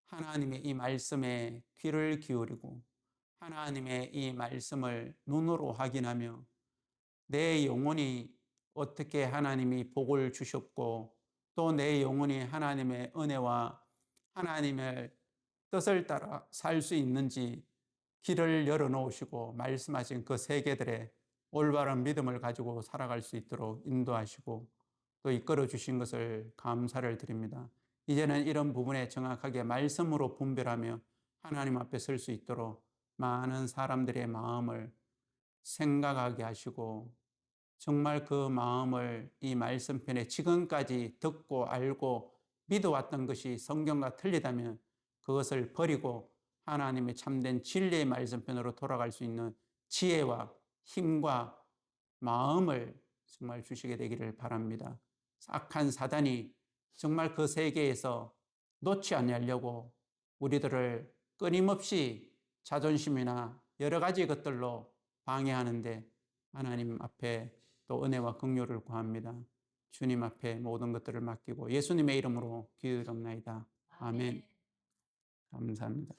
하나님의 이 말씀에 귀를 기울이고 하나님의 이 말씀을 눈으로 확인하며 내 영혼이 어떻게 하나님이 복을 주셨고 또 내 영혼이 하나님의 은혜와 하나님의 뜻을 따라 살 수 있는지 길을 열어놓으시고 말씀하신 그 세계들의 올바른 믿음을 가지고 살아갈 수 있도록 인도하시고 또 이끌어 주신 것을 감사를 드립니다. 이제는 이런 부분에 정확하게 말씀으로 분별하며 하나님 앞에 설 수 있도록 많은 사람들의 마음을 생각하게 하시고 정말 그 마음을 이 말씀편에 지금까지 듣고 알고 믿어왔던 것이 성경과 틀리다면 그것을 버리고 하나님의 참된 진리의 말씀편으로 돌아갈 수 있는 지혜와 힘과 마음을 정말 주시게 되기를 바랍니다. 악한 사단이 정말 그 세계에서 놓지 않으려고 우리들을 끊임없이 자존심이나 여러 가지 것들로 방해하는데 하나님 앞에 또 은혜와 긍휼을 구합니다. 주님 앞에 모든 것들을 맡기고 예수님의 이름으로 기도드립니다. 아멘. 감사합니다.